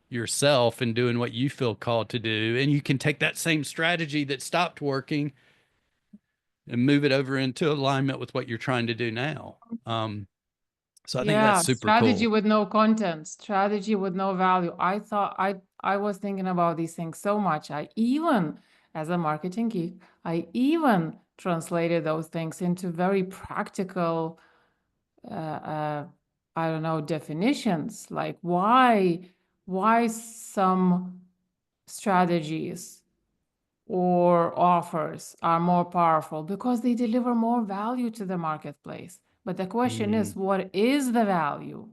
Speaker 2: yourself and doing what you feel called to do. And you can take that same strategy that stopped working and move it over into alignment with what you're trying to do now. Um, so I think that's
Speaker 1: Yeah,
Speaker 2: super
Speaker 1: strategy
Speaker 2: cool.
Speaker 1: with no content, strategy with no value. I was thinking about these things so much. I even, as a marketing geek, I even translated those things into very practical, I don't know, definitions. Like why some strategies or offers are more powerful because they deliver more value to the marketplace. But the question
Speaker 2: Mm,
Speaker 1: is, what is the value?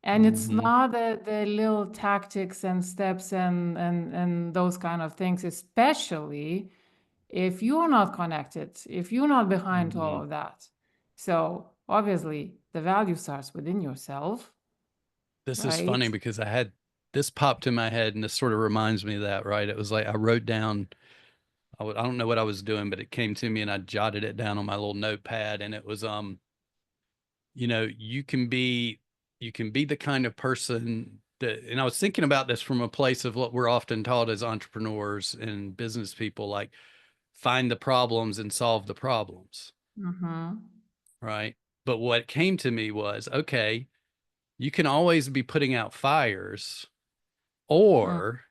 Speaker 1: And it's
Speaker 2: hmm
Speaker 1: not the little tactics and steps and those kind of things, especially if you're not connected, if you're not behind
Speaker 2: hmm
Speaker 1: all of that. So obviously the value starts within yourself,
Speaker 2: This is
Speaker 1: right?
Speaker 2: funny because I had this popped in my head and this sort of reminds me of that, right? It was like I wrote down I don't know what I was doing, but it came to me and I jotted it down on my little notepad. And it was, you can be the kind of person that, and I was thinking about this from a place of what we're often taught as entrepreneurs and business people, like find the problems and solve the problems,
Speaker 1: Mm-hmm.
Speaker 2: right? But what came to me was, okay, you can always be putting out fires, or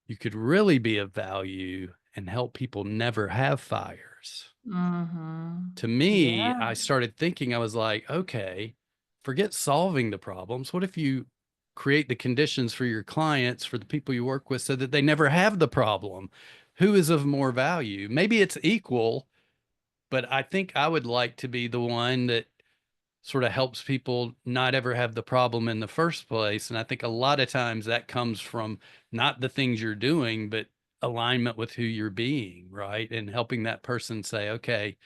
Speaker 2: you could really be of value and help people never have fires.
Speaker 1: Mm-hmm.
Speaker 2: To me,
Speaker 1: Yeah.
Speaker 2: I started thinking, I was like, okay, forget solving the problems. What if you create the conditions for your clients, for the people you work with, so that they never have the problem? Who is of more value? Maybe it's equal, but I think I would like to be the one that sort of helps people not ever have the problem in the first place. And I think a lot of times that comes from not the things you're doing, but alignment with who you're being, right? And helping that person say, okay,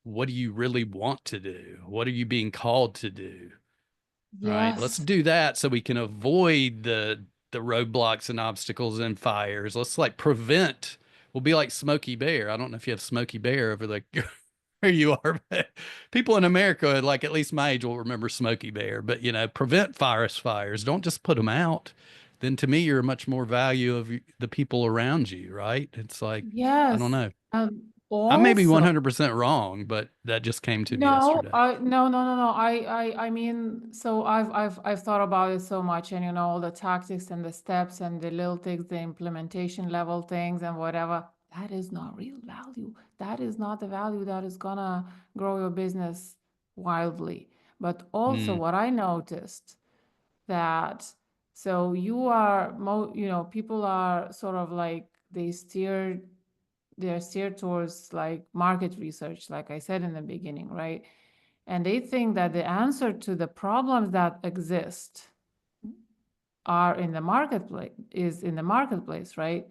Speaker 2: what do you really want to do? What are you being called to do? Right. Let's
Speaker 1: Yes.
Speaker 2: do that so we can avoid the roadblocks and obstacles and fires. Let's like prevent. We'll be like Smokey Bear. I don't know if you have Smokey Bear over like where you are, but people in America, like at least my age, will remember Smokey Bear. But prevent forest fires. Don't just put them out. Then to me, you're much more value of the people around you, right? It's like, I don't
Speaker 1: Yes.
Speaker 2: know. I may be
Speaker 1: Also,
Speaker 2: 100% wrong, but that just came to me
Speaker 1: no,
Speaker 2: yesterday.
Speaker 1: I no no no no. I mean, so I've thought about it so much, and all the tactics and the steps and the little things, the implementation level things and whatever. That is not real value. That is not the value that is gonna grow your business wildly. But also,
Speaker 2: Mm,
Speaker 1: what I noticed that so you are people are sort of like they steer they're steered towards like market research, like I said in the beginning, right? And they think that the answer to the problems that exist are in the marketplace, is in the marketplace, right?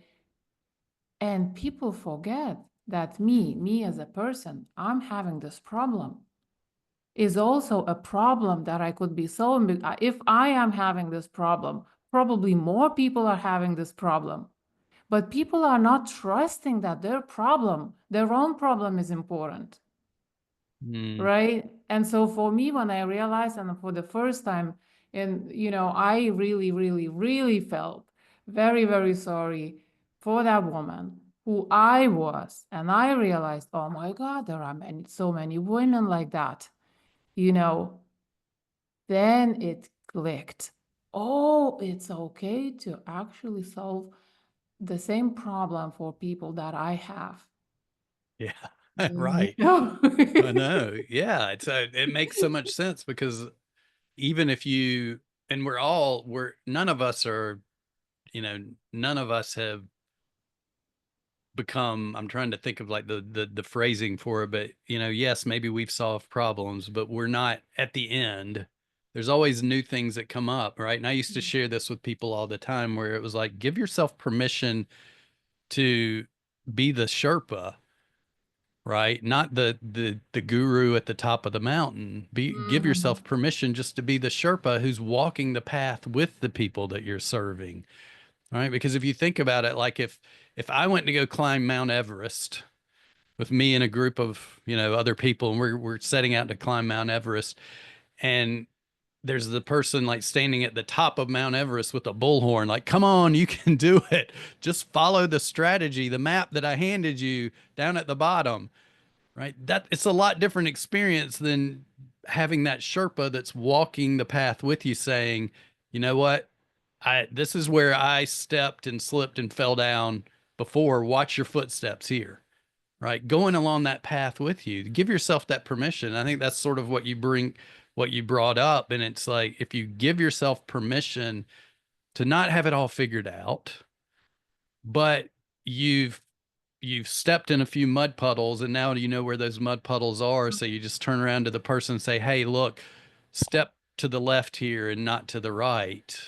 Speaker 1: And people forget that me as a person, I'm having this problem, is also a problem that I could be solving. If I am having this problem, probably more people are having this problem. But people are not trusting that their problem, their own problem, is important,
Speaker 2: Mm,
Speaker 1: right? And so for me, when I realized, and for the first time, and I really, really, really felt very, very sorry for that woman who I was. And I realized, oh my God, there are so many women like that, you know, then it clicked. Oh, it's okay to actually solve the same problem for people that I have.
Speaker 2: yeah,
Speaker 1: You
Speaker 2: right.
Speaker 1: know?
Speaker 2: I know. Yeah, it makes so much sense because even if you and we're none of us are, none of us have become, I'm trying to think of like the phrasing for it, but yes, maybe we've solved problems, but we're not at the end. There's always new things that come up, right? And I used to share this with people all the time where it was like, give yourself permission to be the Sherpa, right? Not the guru at the top of the mountain. Give
Speaker 1: Mhm.
Speaker 2: yourself permission just to be the Sherpa who's walking the path with the people that you're serving, right? Because if you think about it, like if I went to go climb Mount Everest with me and a group of other people, and we're setting out to climb Mount Everest, and there's the person like standing at the top of Mount Everest with a bullhorn, like, come on, you can do it. Just follow the strategy, the map that I handed you down at the bottom, right? That it's a lot different experience than having that Sherpa that's walking the path with you saying, you know what? This is where I stepped and slipped and fell down before. Watch your footsteps here, right? Going along that path with you. Give yourself that permission. I think that's sort of what you brought up. And it's like if you give yourself permission to not have it all figured out, but you've you've stepped in a few mud puddles and now you know where those mud puddles are. So you just turn around to the person and say, hey, look, step to the left here and not to the right,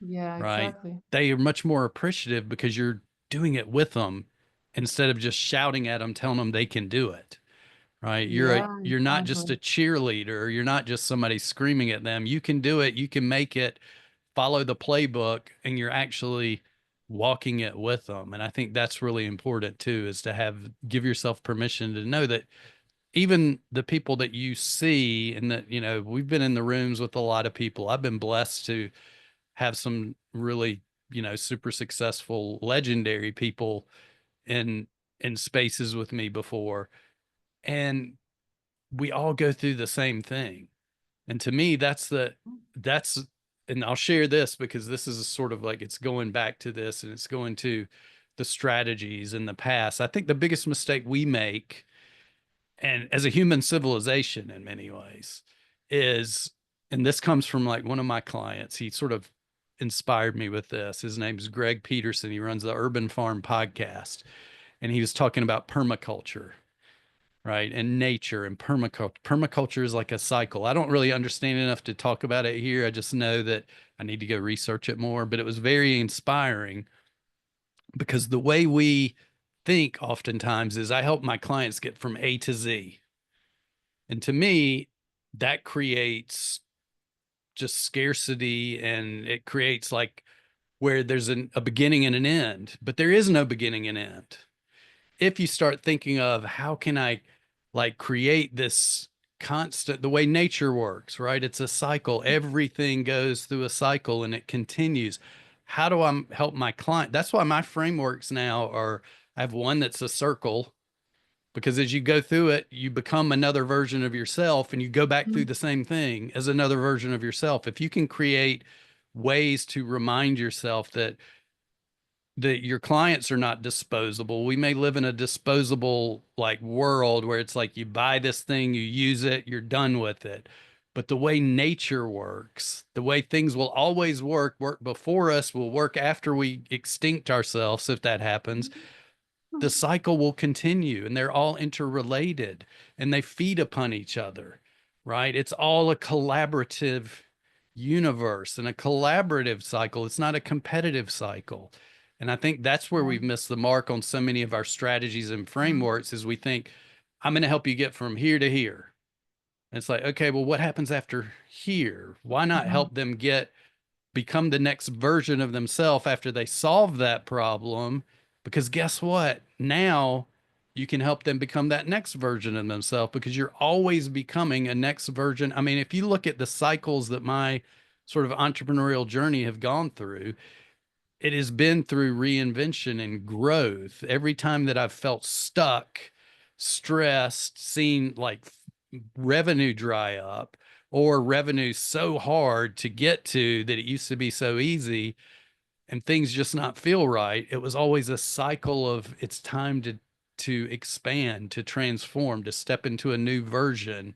Speaker 1: Yeah,
Speaker 2: right?
Speaker 1: exactly.
Speaker 2: They are much more appreciative because you're doing it with them instead of just shouting at them, telling them they can do it, right?
Speaker 1: Yeah,
Speaker 2: You're not just
Speaker 1: exactly.
Speaker 2: a cheerleader. You're not just somebody screaming at them. You can do it. You can make it. Follow the playbook, and you're actually walking it with them. And I think that's really important too, is to give yourself permission to know that even the people that you see and that, we've been in the rooms with a lot of people. I've been blessed to have some really, super successful, legendary people in spaces with me before. And we all go through the same thing. And to me, that's, and I'll share this because this is a sort of like it's going back to this and it's going to the strategies in the past. I think the biggest mistake we make, and as a human civilization in many ways, is, and this comes from like one of my clients, he sort of inspired me with this. His name's Greg Peterson. He runs the Urban Farm podcast, and he was talking about permaculture, right? And nature and permaculture. Permaculture is like a cycle. I don't really understand enough to talk about it here. I just know that I need to go research it more, but it was very inspiring because the way we think oftentimes is I help my clients get from A to Z. And to me, that creates just scarcity and it creates like where there's a beginning and an end, but there is no beginning and end. If you start thinking of how can I like create this constant, the way nature works, right? It's a cycle. Everything goes through a cycle and it continues. How do I help my client? That's why my frameworks now are, I have one that's a circle because as you go through it, you become another version of yourself and you go back through
Speaker 1: Mhm.
Speaker 2: the same thing as another version of yourself. If you can create ways to remind yourself that your clients are not disposable. We may live in a disposable like world where it's like you buy this thing, you use it, you're done with it. But the way nature works, the way things will always work before us, will work after we extinct ourselves, if that happens. the cycle will continue, and they're all interrelated and they feed upon each other, right? It's all a collaborative universe and a collaborative cycle. It's not a competitive cycle. And I think that's where
Speaker 1: Yeah.
Speaker 2: we've missed the mark on so many of our strategies and
Speaker 1: Mm.
Speaker 2: frameworks is we think, I'm going to help you get from here to here. And it's like, okay, well, what happens after here? Why not
Speaker 1: Mhm.
Speaker 2: help them become the next version of themselves after they solve that problem? Because guess what? Now you can help them become that next version of themselves because you're always becoming a next version. I mean, if you look at the cycles that my sort of entrepreneurial journey have gone through, it has been through reinvention and growth. Every time that I've felt stuck, stressed, seen like revenue dry up or revenue so hard to get to that it used to be so easy and things just not feel right, it was always a cycle of it's time to expand, to transform, to step into a new version.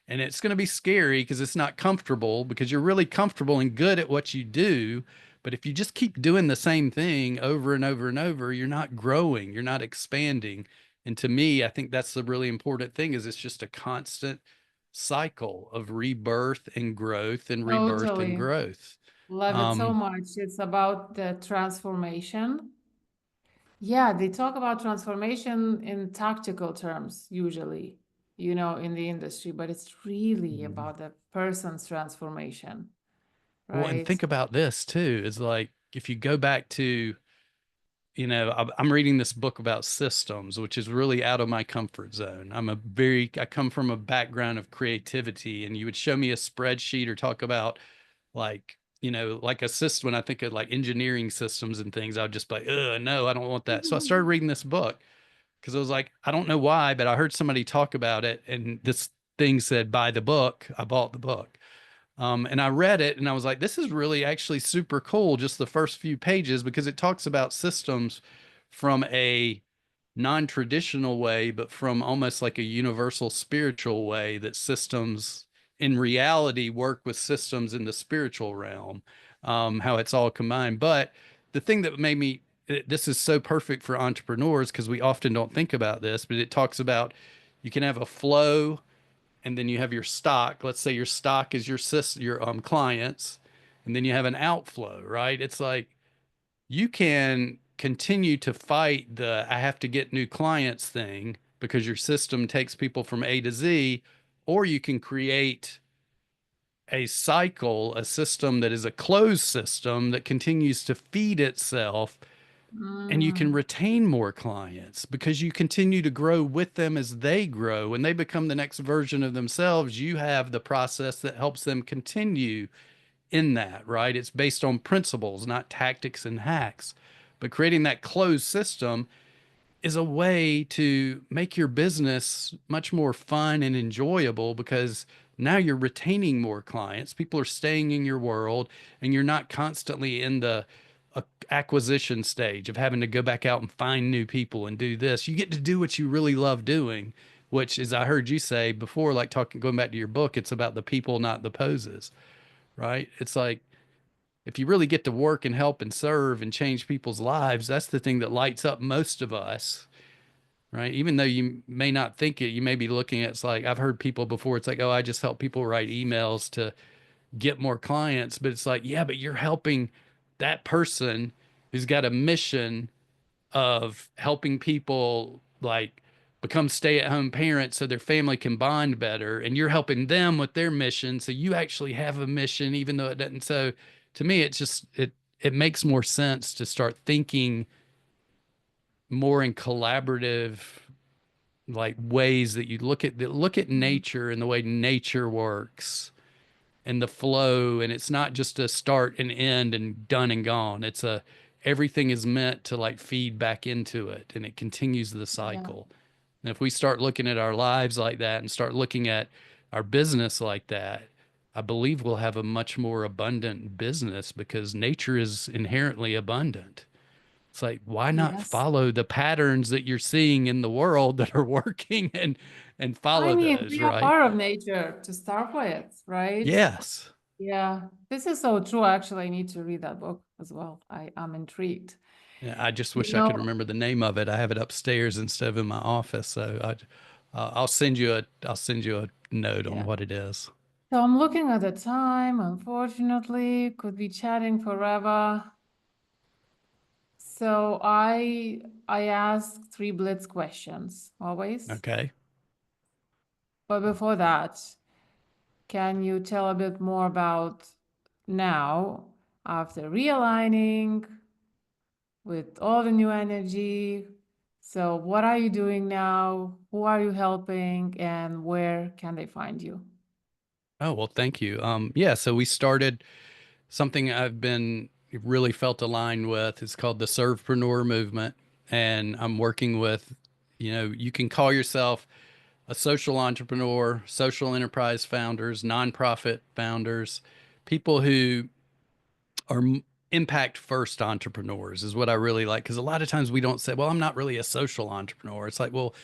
Speaker 2: And it's going to be scary because it's not comfortable because you're really comfortable and good at what you do. But if you just keep doing the same thing over and over and over, you're not growing, you're not expanding. And to me, I think that's the really important thing is it's just a constant cycle of rebirth and growth and rebirth and
Speaker 1: Totally.
Speaker 2: growth.
Speaker 1: Love it so
Speaker 2: Um,
Speaker 1: much. It's about the transformation. Yeah, they talk about transformation in tactical terms, usually, in the industry, but it's really about the person's transformation,
Speaker 2: well, and
Speaker 1: right?
Speaker 2: think about this too, is like if you go back to I'm reading this book about systems, which is really out of my comfort zone. I come from a background of creativity, and you would show me a spreadsheet or talk about like, like a system. When I think of like engineering systems and things, I would just be like, no, I don't want that. So I started reading this book because I was like, I don't know why, but I heard somebody talk about it, and this thing said, buy the book. I bought the book. And I read it and I was like, this is really actually super cool, just the first few pages, because it talks about systems from a non-traditional way, but from almost like a universal spiritual way that systems in reality work with systems in the spiritual realm, how it's all combined. But the thing that made me, this is so perfect for entrepreneurs because we often don't think about this, but it talks about you can have a flow and then you have your stock. Let's say your stock is your clients, and then you have an outflow, right? It's like you can continue to fight the I have to get new clients thing because your system takes people from A to Z, or you can create a cycle, a system that is a closed system that continues to feed itself and you can
Speaker 1: Mm,
Speaker 2: retain more clients because you continue to grow with them as they grow. When they become the next version of themselves, you have the process that helps them continue in that, right? It's based on principles, not tactics and hacks. But creating that closed system is a way to make your business much more fun and enjoyable because now you're retaining more clients. People are staying in your world, and you're not constantly in the acquisition stage of having to go back out and find new people and do this. You get to do what you really love doing, which, as I heard you say before, like talking, going back to your book, it's about the people, not the poses, right? It's like if you really get to work and help and serve and change people's lives, that's the thing that lights up most of us, right? Even though you may not think it, you may be looking at it's like I've heard people before. It's like, oh, I just help people write emails to get more clients, but it's like, yeah, but you're helping that person who's got a mission of helping people like become stay-at-home parents so their family can bond better, and you're helping them with their mission. So you actually have a mission, even though it doesn't. So to me, it's just it makes more sense to start thinking more in collaborative like ways that you look at
Speaker 1: mm,
Speaker 2: nature and the way nature works and the flow, and it's not just a start and end and done and gone. It's a everything is meant to like feed back into it and it continues the
Speaker 1: yeah.
Speaker 2: cycle. And if we start looking at our lives like that and start looking at our business like that, I believe we'll have a much more abundant business because nature is inherently abundant. It's like, why not
Speaker 1: Yes.
Speaker 2: follow the patterns that you're seeing in the world that are working and
Speaker 1: I
Speaker 2: follow
Speaker 1: mean,
Speaker 2: those,
Speaker 1: we are
Speaker 2: right?
Speaker 1: part of nature to start with, right?
Speaker 2: Yes.
Speaker 1: Yeah, this is so true. Actually, I need to read that book as well. I'm intrigued.
Speaker 2: Yeah, I just
Speaker 1: You
Speaker 2: wish I could
Speaker 1: know,
Speaker 2: remember the name of it. I have it upstairs instead of in my office. So I'll send you a note on
Speaker 1: yeah.
Speaker 2: what it is.
Speaker 1: So I'm looking at the time, unfortunately, could be chatting forever. So I ask three blitz questions always.
Speaker 2: Okay.
Speaker 1: But before that, can you tell a bit more about now after realigning with all the new energy? So what are you doing now? Who are you helping and where can they find you?
Speaker 2: Oh, well, thank you. Yeah, so we started something I've been really felt aligned with. It's called the Servepreneur movement. And I'm working with, you can call yourself a social entrepreneur, social enterprise founders, nonprofit founders, people who are impact first entrepreneurs is what I really like. Because a lot of times we don't say, well, I'm not really a social entrepreneur. It's like, well,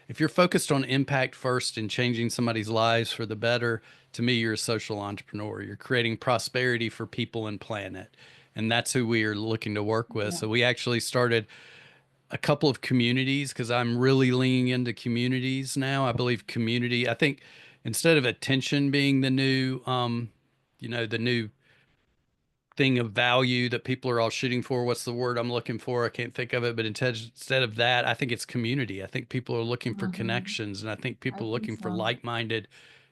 Speaker 2: if you're focused on impact first and changing somebody's lives for the better, to me, you're a social entrepreneur. You're creating prosperity for people and planet. And that's who we are looking to work with.
Speaker 1: Yeah.
Speaker 2: So we actually started a couple of communities because I'm really leaning into communities now. I believe community, I think instead of attention being the new thing of value that people are all shooting for. What's the word I'm looking for? I can't think of it. But instead of that, I think it's community. I think people are looking for
Speaker 1: Mhm.
Speaker 2: connections, and I think
Speaker 1: I
Speaker 2: people are
Speaker 1: think
Speaker 2: looking for
Speaker 1: so.
Speaker 2: like-minded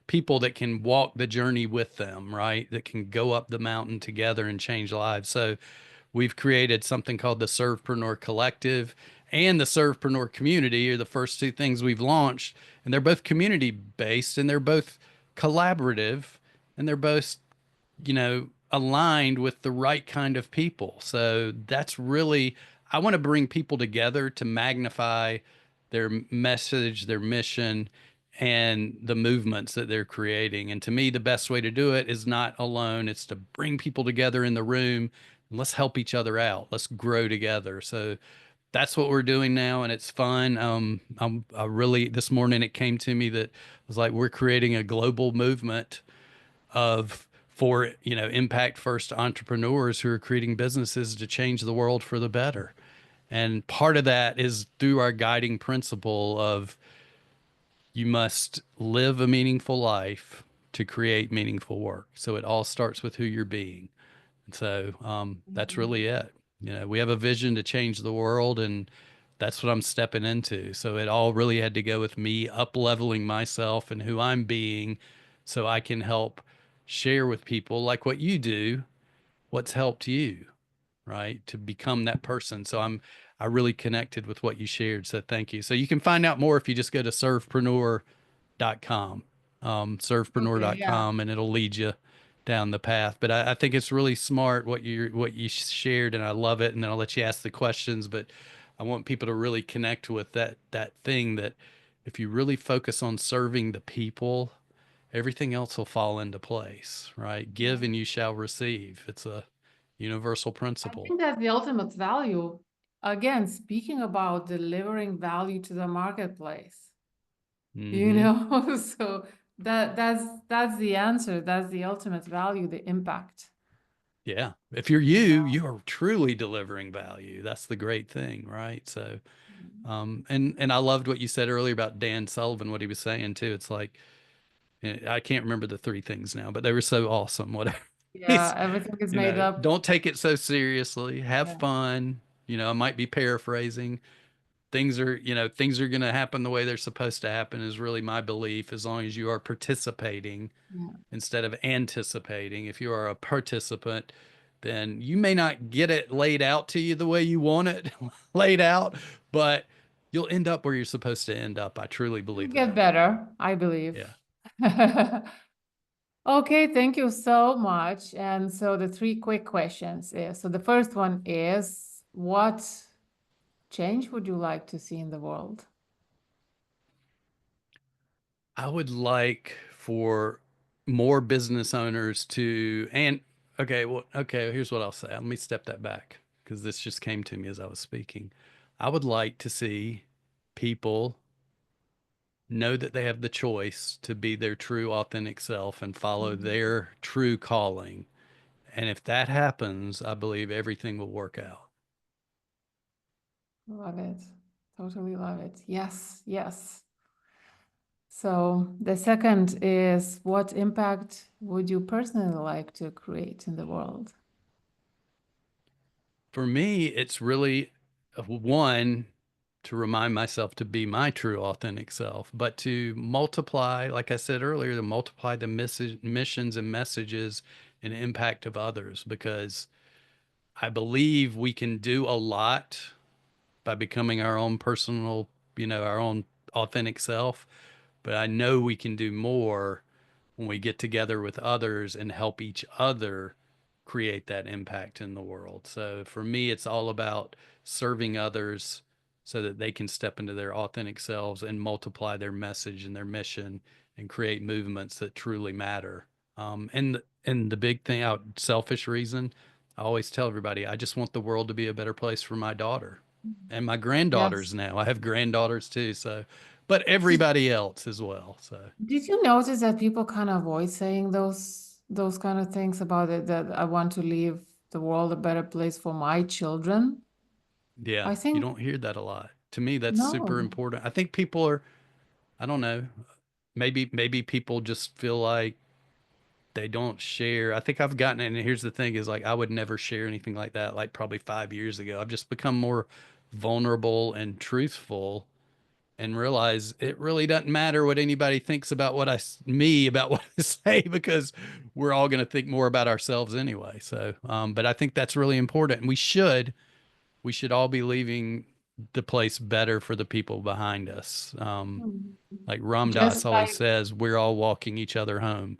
Speaker 2: people that can walk the journey with them, right? That can go up the mountain together and change lives. So we've created something called the Servepreneur Collective and the Servepreneur Community are the first two things we've launched, and they're both community based and they're both collaborative and they're both aligned with the right kind of people. So that's really, I want to bring people together to magnify their message, their mission, and the movements that they're creating. And to me, the best way to do it is not alone, it's to bring people together in the room and let's help each other out. Let's grow together. So that's what we're doing now, and it's fun. I really this morning it came to me that it was like we're creating a global movement of for impact first entrepreneurs who are creating businesses to change the world for the better. And part of that is through our guiding principle of you must live a meaningful life to create meaningful work. So it all starts with who you're being. And so that's
Speaker 1: Mhm.
Speaker 2: really it. We have a vision to change the world, and that's what I'm stepping into. So it all really had to go with me up leveling myself and who I'm being so I can help share with people like what you do, what's helped you, right? To become that person. So I really connected with what you shared. So thank you. So you can find out more if you just go to servepreneur.com,
Speaker 1: Okay, yeah.
Speaker 2: servepreneur.com, and it'll lead you down the path. But I think it's really smart what you shared, and I love it. And then I'll let you ask the questions. But I want people to really connect with that thing that if you really focus on serving the people, everything else will fall into place, right? Give
Speaker 1: Yeah.
Speaker 2: and you shall receive. It's a universal
Speaker 1: I
Speaker 2: principle.
Speaker 1: think that's the ultimate value. Again, speaking about delivering value to the marketplace, you
Speaker 2: Hmm.
Speaker 1: know, so that's the answer. That's the ultimate value, the impact.
Speaker 2: Yeah. If you're
Speaker 1: You
Speaker 2: you,
Speaker 1: know.
Speaker 2: you are truly delivering value. That's the great thing, right? So, and I loved what you said earlier about Dan Sullivan, what he was saying too. It's like I can't remember the three things now, but they were so awesome. Whatever.
Speaker 1: Yeah,
Speaker 2: He's,
Speaker 1: everything is made up.
Speaker 2: don't take it so seriously. Have
Speaker 1: Yeah,
Speaker 2: fun. I might be paraphrasing. Things are going to happen the way they're supposed to happen is really my belief as long as you are participating
Speaker 1: yeah.
Speaker 2: instead of anticipating. If you are a participant, then you may not get it laid out to you the way you want it laid out, but you'll end up where you're supposed to end up. I truly
Speaker 1: It'll
Speaker 2: believe
Speaker 1: get
Speaker 2: that.
Speaker 1: better, I believe.
Speaker 2: Yeah.
Speaker 1: Okay, thank you so much. And so the three quick questions is, so the first one is, what change would you like to see in the world?
Speaker 2: I would like for more business owners to, and okay, well, okay, here's what I'll say. Let me step that back because this just came to me as I was speaking. I would like to see people know that they have the choice to be their true authentic self and follow
Speaker 1: Mhm.
Speaker 2: their true calling. And if that happens, I believe everything will work out.
Speaker 1: Love it. Totally love it. Yes, yes. So the second is, what impact would you personally like to create in the world?
Speaker 2: For me, it's really one to remind myself to be my true authentic self, but to multiply, like I said earlier, to multiply the missions and messages and impact of others because I believe we can do a lot by becoming our own personal, our own authentic self. But I know we can do more when we get together with others and help each other create that impact in the world. So for me, it's all about serving others so that they can step into their authentic selves and multiply their message and their mission and create movements that truly matter. And the big thing, out selfish reason, I always tell everybody, I just want the world to be a better place for my daughter and my granddaughters
Speaker 1: Yes.
Speaker 2: now. I have granddaughters too, so but
Speaker 1: Did,
Speaker 2: everybody else as well. So
Speaker 1: did you notice that people kind of avoid saying those kind of things about it, that I want to leave the world a better place for my children?
Speaker 2: yeah,
Speaker 1: I
Speaker 2: you
Speaker 1: think
Speaker 2: don't hear that a lot. To me, that's super
Speaker 1: no.
Speaker 2: important. I think people are, I don't know, maybe people just feel like they don't share. I think I've gotten, and here's the thing is like I would never share anything like that like probably 5 years ago. I've just become more vulnerable and truthful and realize it really doesn't matter what anybody thinks about me about what I say because we're all going to think more about ourselves anyway. So, but I think that's really important. And we should all be leaving the place better for the people behind us.
Speaker 1: Mhm.
Speaker 2: Like Ram
Speaker 1: Just
Speaker 2: Dass always
Speaker 1: like
Speaker 2: says, we're all walking each other home,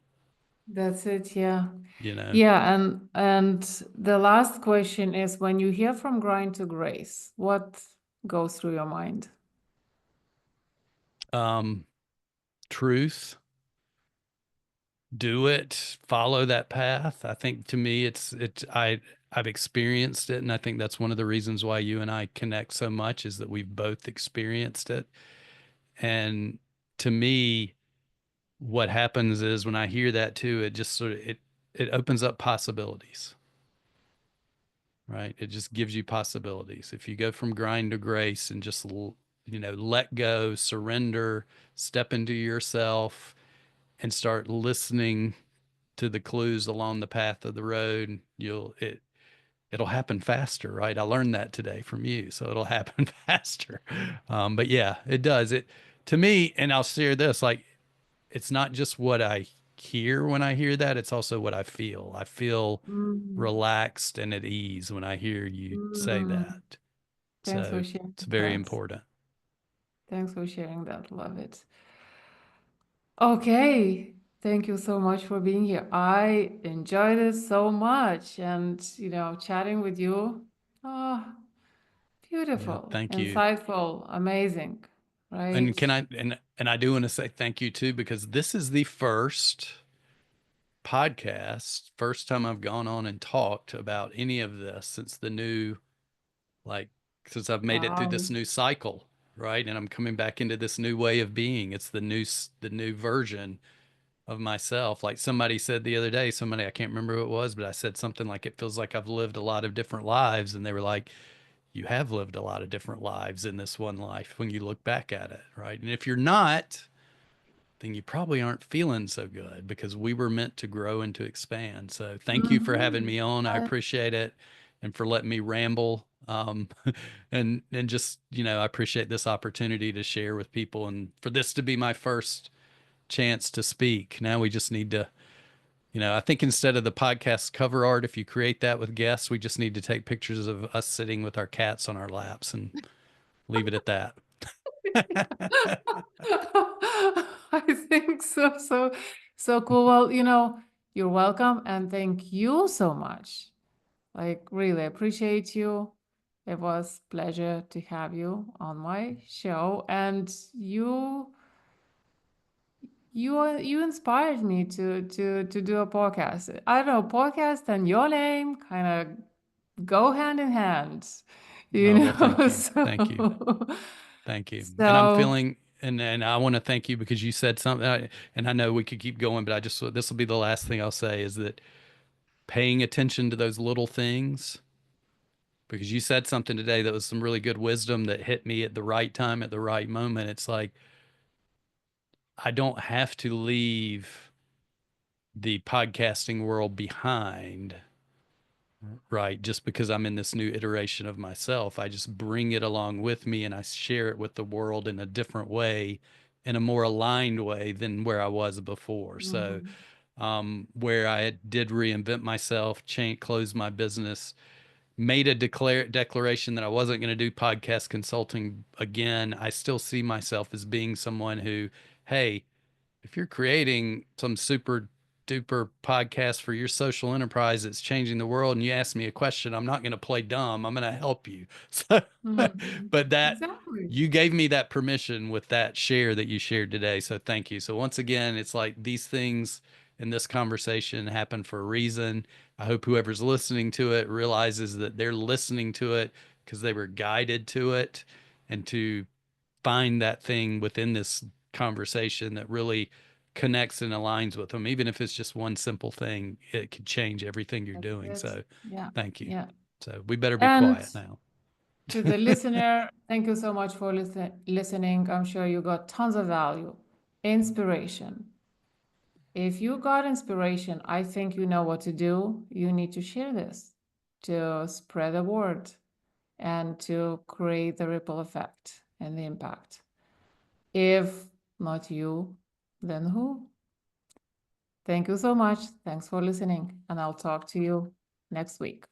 Speaker 1: that's it, yeah.
Speaker 2: you know.
Speaker 1: Yeah, and the last question is, when you hear from grind to grace, what goes through your mind?
Speaker 2: Um, Truth, do it, follow that path. I think to me, I've experienced it, and I think that's one of the reasons why you and I connect so much is that we've both experienced it. And to me, what happens is when I hear that too, it just sort of it opens up possibilities, right? It just gives you possibilities. If you go from grind to grace and just let go, surrender, step into yourself, and start listening to the clues along the path of the road, it'll happen faster, right? I learned that today from you, so it'll happen faster. But yeah, it does. It to me, and I'll share this, like it's not just what I hear when I hear that, it's also what I feel. I feel
Speaker 1: Mm,
Speaker 2: relaxed and at ease when I hear you say
Speaker 1: mm.
Speaker 2: that.
Speaker 1: Thanks for
Speaker 2: So
Speaker 1: sharing
Speaker 2: it's very
Speaker 1: that.
Speaker 2: important.
Speaker 1: Thanks for sharing that. Love it. Okay. Thank you so much for being here. I enjoyed it so much, and chatting with you. Oh,
Speaker 2: Yeah,
Speaker 1: beautiful,
Speaker 2: thank you.
Speaker 1: insightful, amazing,
Speaker 2: And
Speaker 1: right?
Speaker 2: can I and I do want to say thank you too because this is the first time I've gone on and talked about any of this since like since I've made it through
Speaker 1: Wow.
Speaker 2: this new cycle, right? And I'm coming back into this new way of being. It's the new version of myself. Like somebody said the other day, I can't remember who it was, but I said something like it feels like I've lived a lot of different lives, and they were like, you have lived a lot of different lives in this one life when you look back at it, right? And if you're not, then you probably aren't feeling so good because we were meant to grow and to expand. So thank you for having
Speaker 1: Mhm.
Speaker 2: me on. I
Speaker 1: Uh,
Speaker 2: appreciate it and for letting me ramble. And just, I appreciate this opportunity to share with people and for this to be my first chance to speak. Now we just need to, I think instead of the podcast cover art, if you create that with guests, we just need to take pictures of us sitting with our cats on our laps and leave it at that.
Speaker 1: I think so. So cool. Well, you're welcome, and thank you so much. Like, really appreciate you. It was pleasure to have you on my show, and you inspired me to do a podcast. I don't know, podcast and your name kind of go hand in hand, you
Speaker 2: Oh, well, thank
Speaker 1: know.
Speaker 2: you. Thank you. Thank you. And I'm
Speaker 1: So
Speaker 2: feeling, and I want to thank you because you said something, and I know we could keep going, but this will be the last thing I'll say is that paying attention to those little things because you said something today that was some really good wisdom that hit me at the right time, at the right moment. It's like, I don't have to leave the podcasting world behind, right? Just because I'm in this new iteration of myself, I just bring it along with me and I share it with the world in a different way, in a more aligned way than where I was before. So,
Speaker 1: Mhm.
Speaker 2: where I did reinvent myself, change, close my business, made a declaration that I wasn't going to do podcast consulting again. I still see myself as being someone who, hey, if you're creating some super duper podcast for your social enterprise that's changing the world and you ask me a question, I'm not going to play dumb. I'm going to help you. So,
Speaker 1: Mhm.
Speaker 2: but that
Speaker 1: Exactly.
Speaker 2: you gave me that permission with that share that you shared today. So thank you. So once again, it's like these things in this conversation happen for a reason. I hope whoever's listening to it realizes that they're listening to it because they were guided to it, and to find that thing within this conversation that really connects and aligns with them. Even if it's just one simple thing, it could change everything you're
Speaker 1: That's
Speaker 2: doing.
Speaker 1: it.
Speaker 2: So
Speaker 1: Yeah.
Speaker 2: thank you.
Speaker 1: Yeah.
Speaker 2: So we better be
Speaker 1: And
Speaker 2: quiet now.
Speaker 1: to the listener, thank you so much for listening. I'm sure you got tons of value, inspiration. If you got inspiration, I think you know what to do. You need to share this to spread the word and to create the ripple effect and the impact. If not you, then who? Thank you so much. Thanks for listening, and I'll talk to you next week.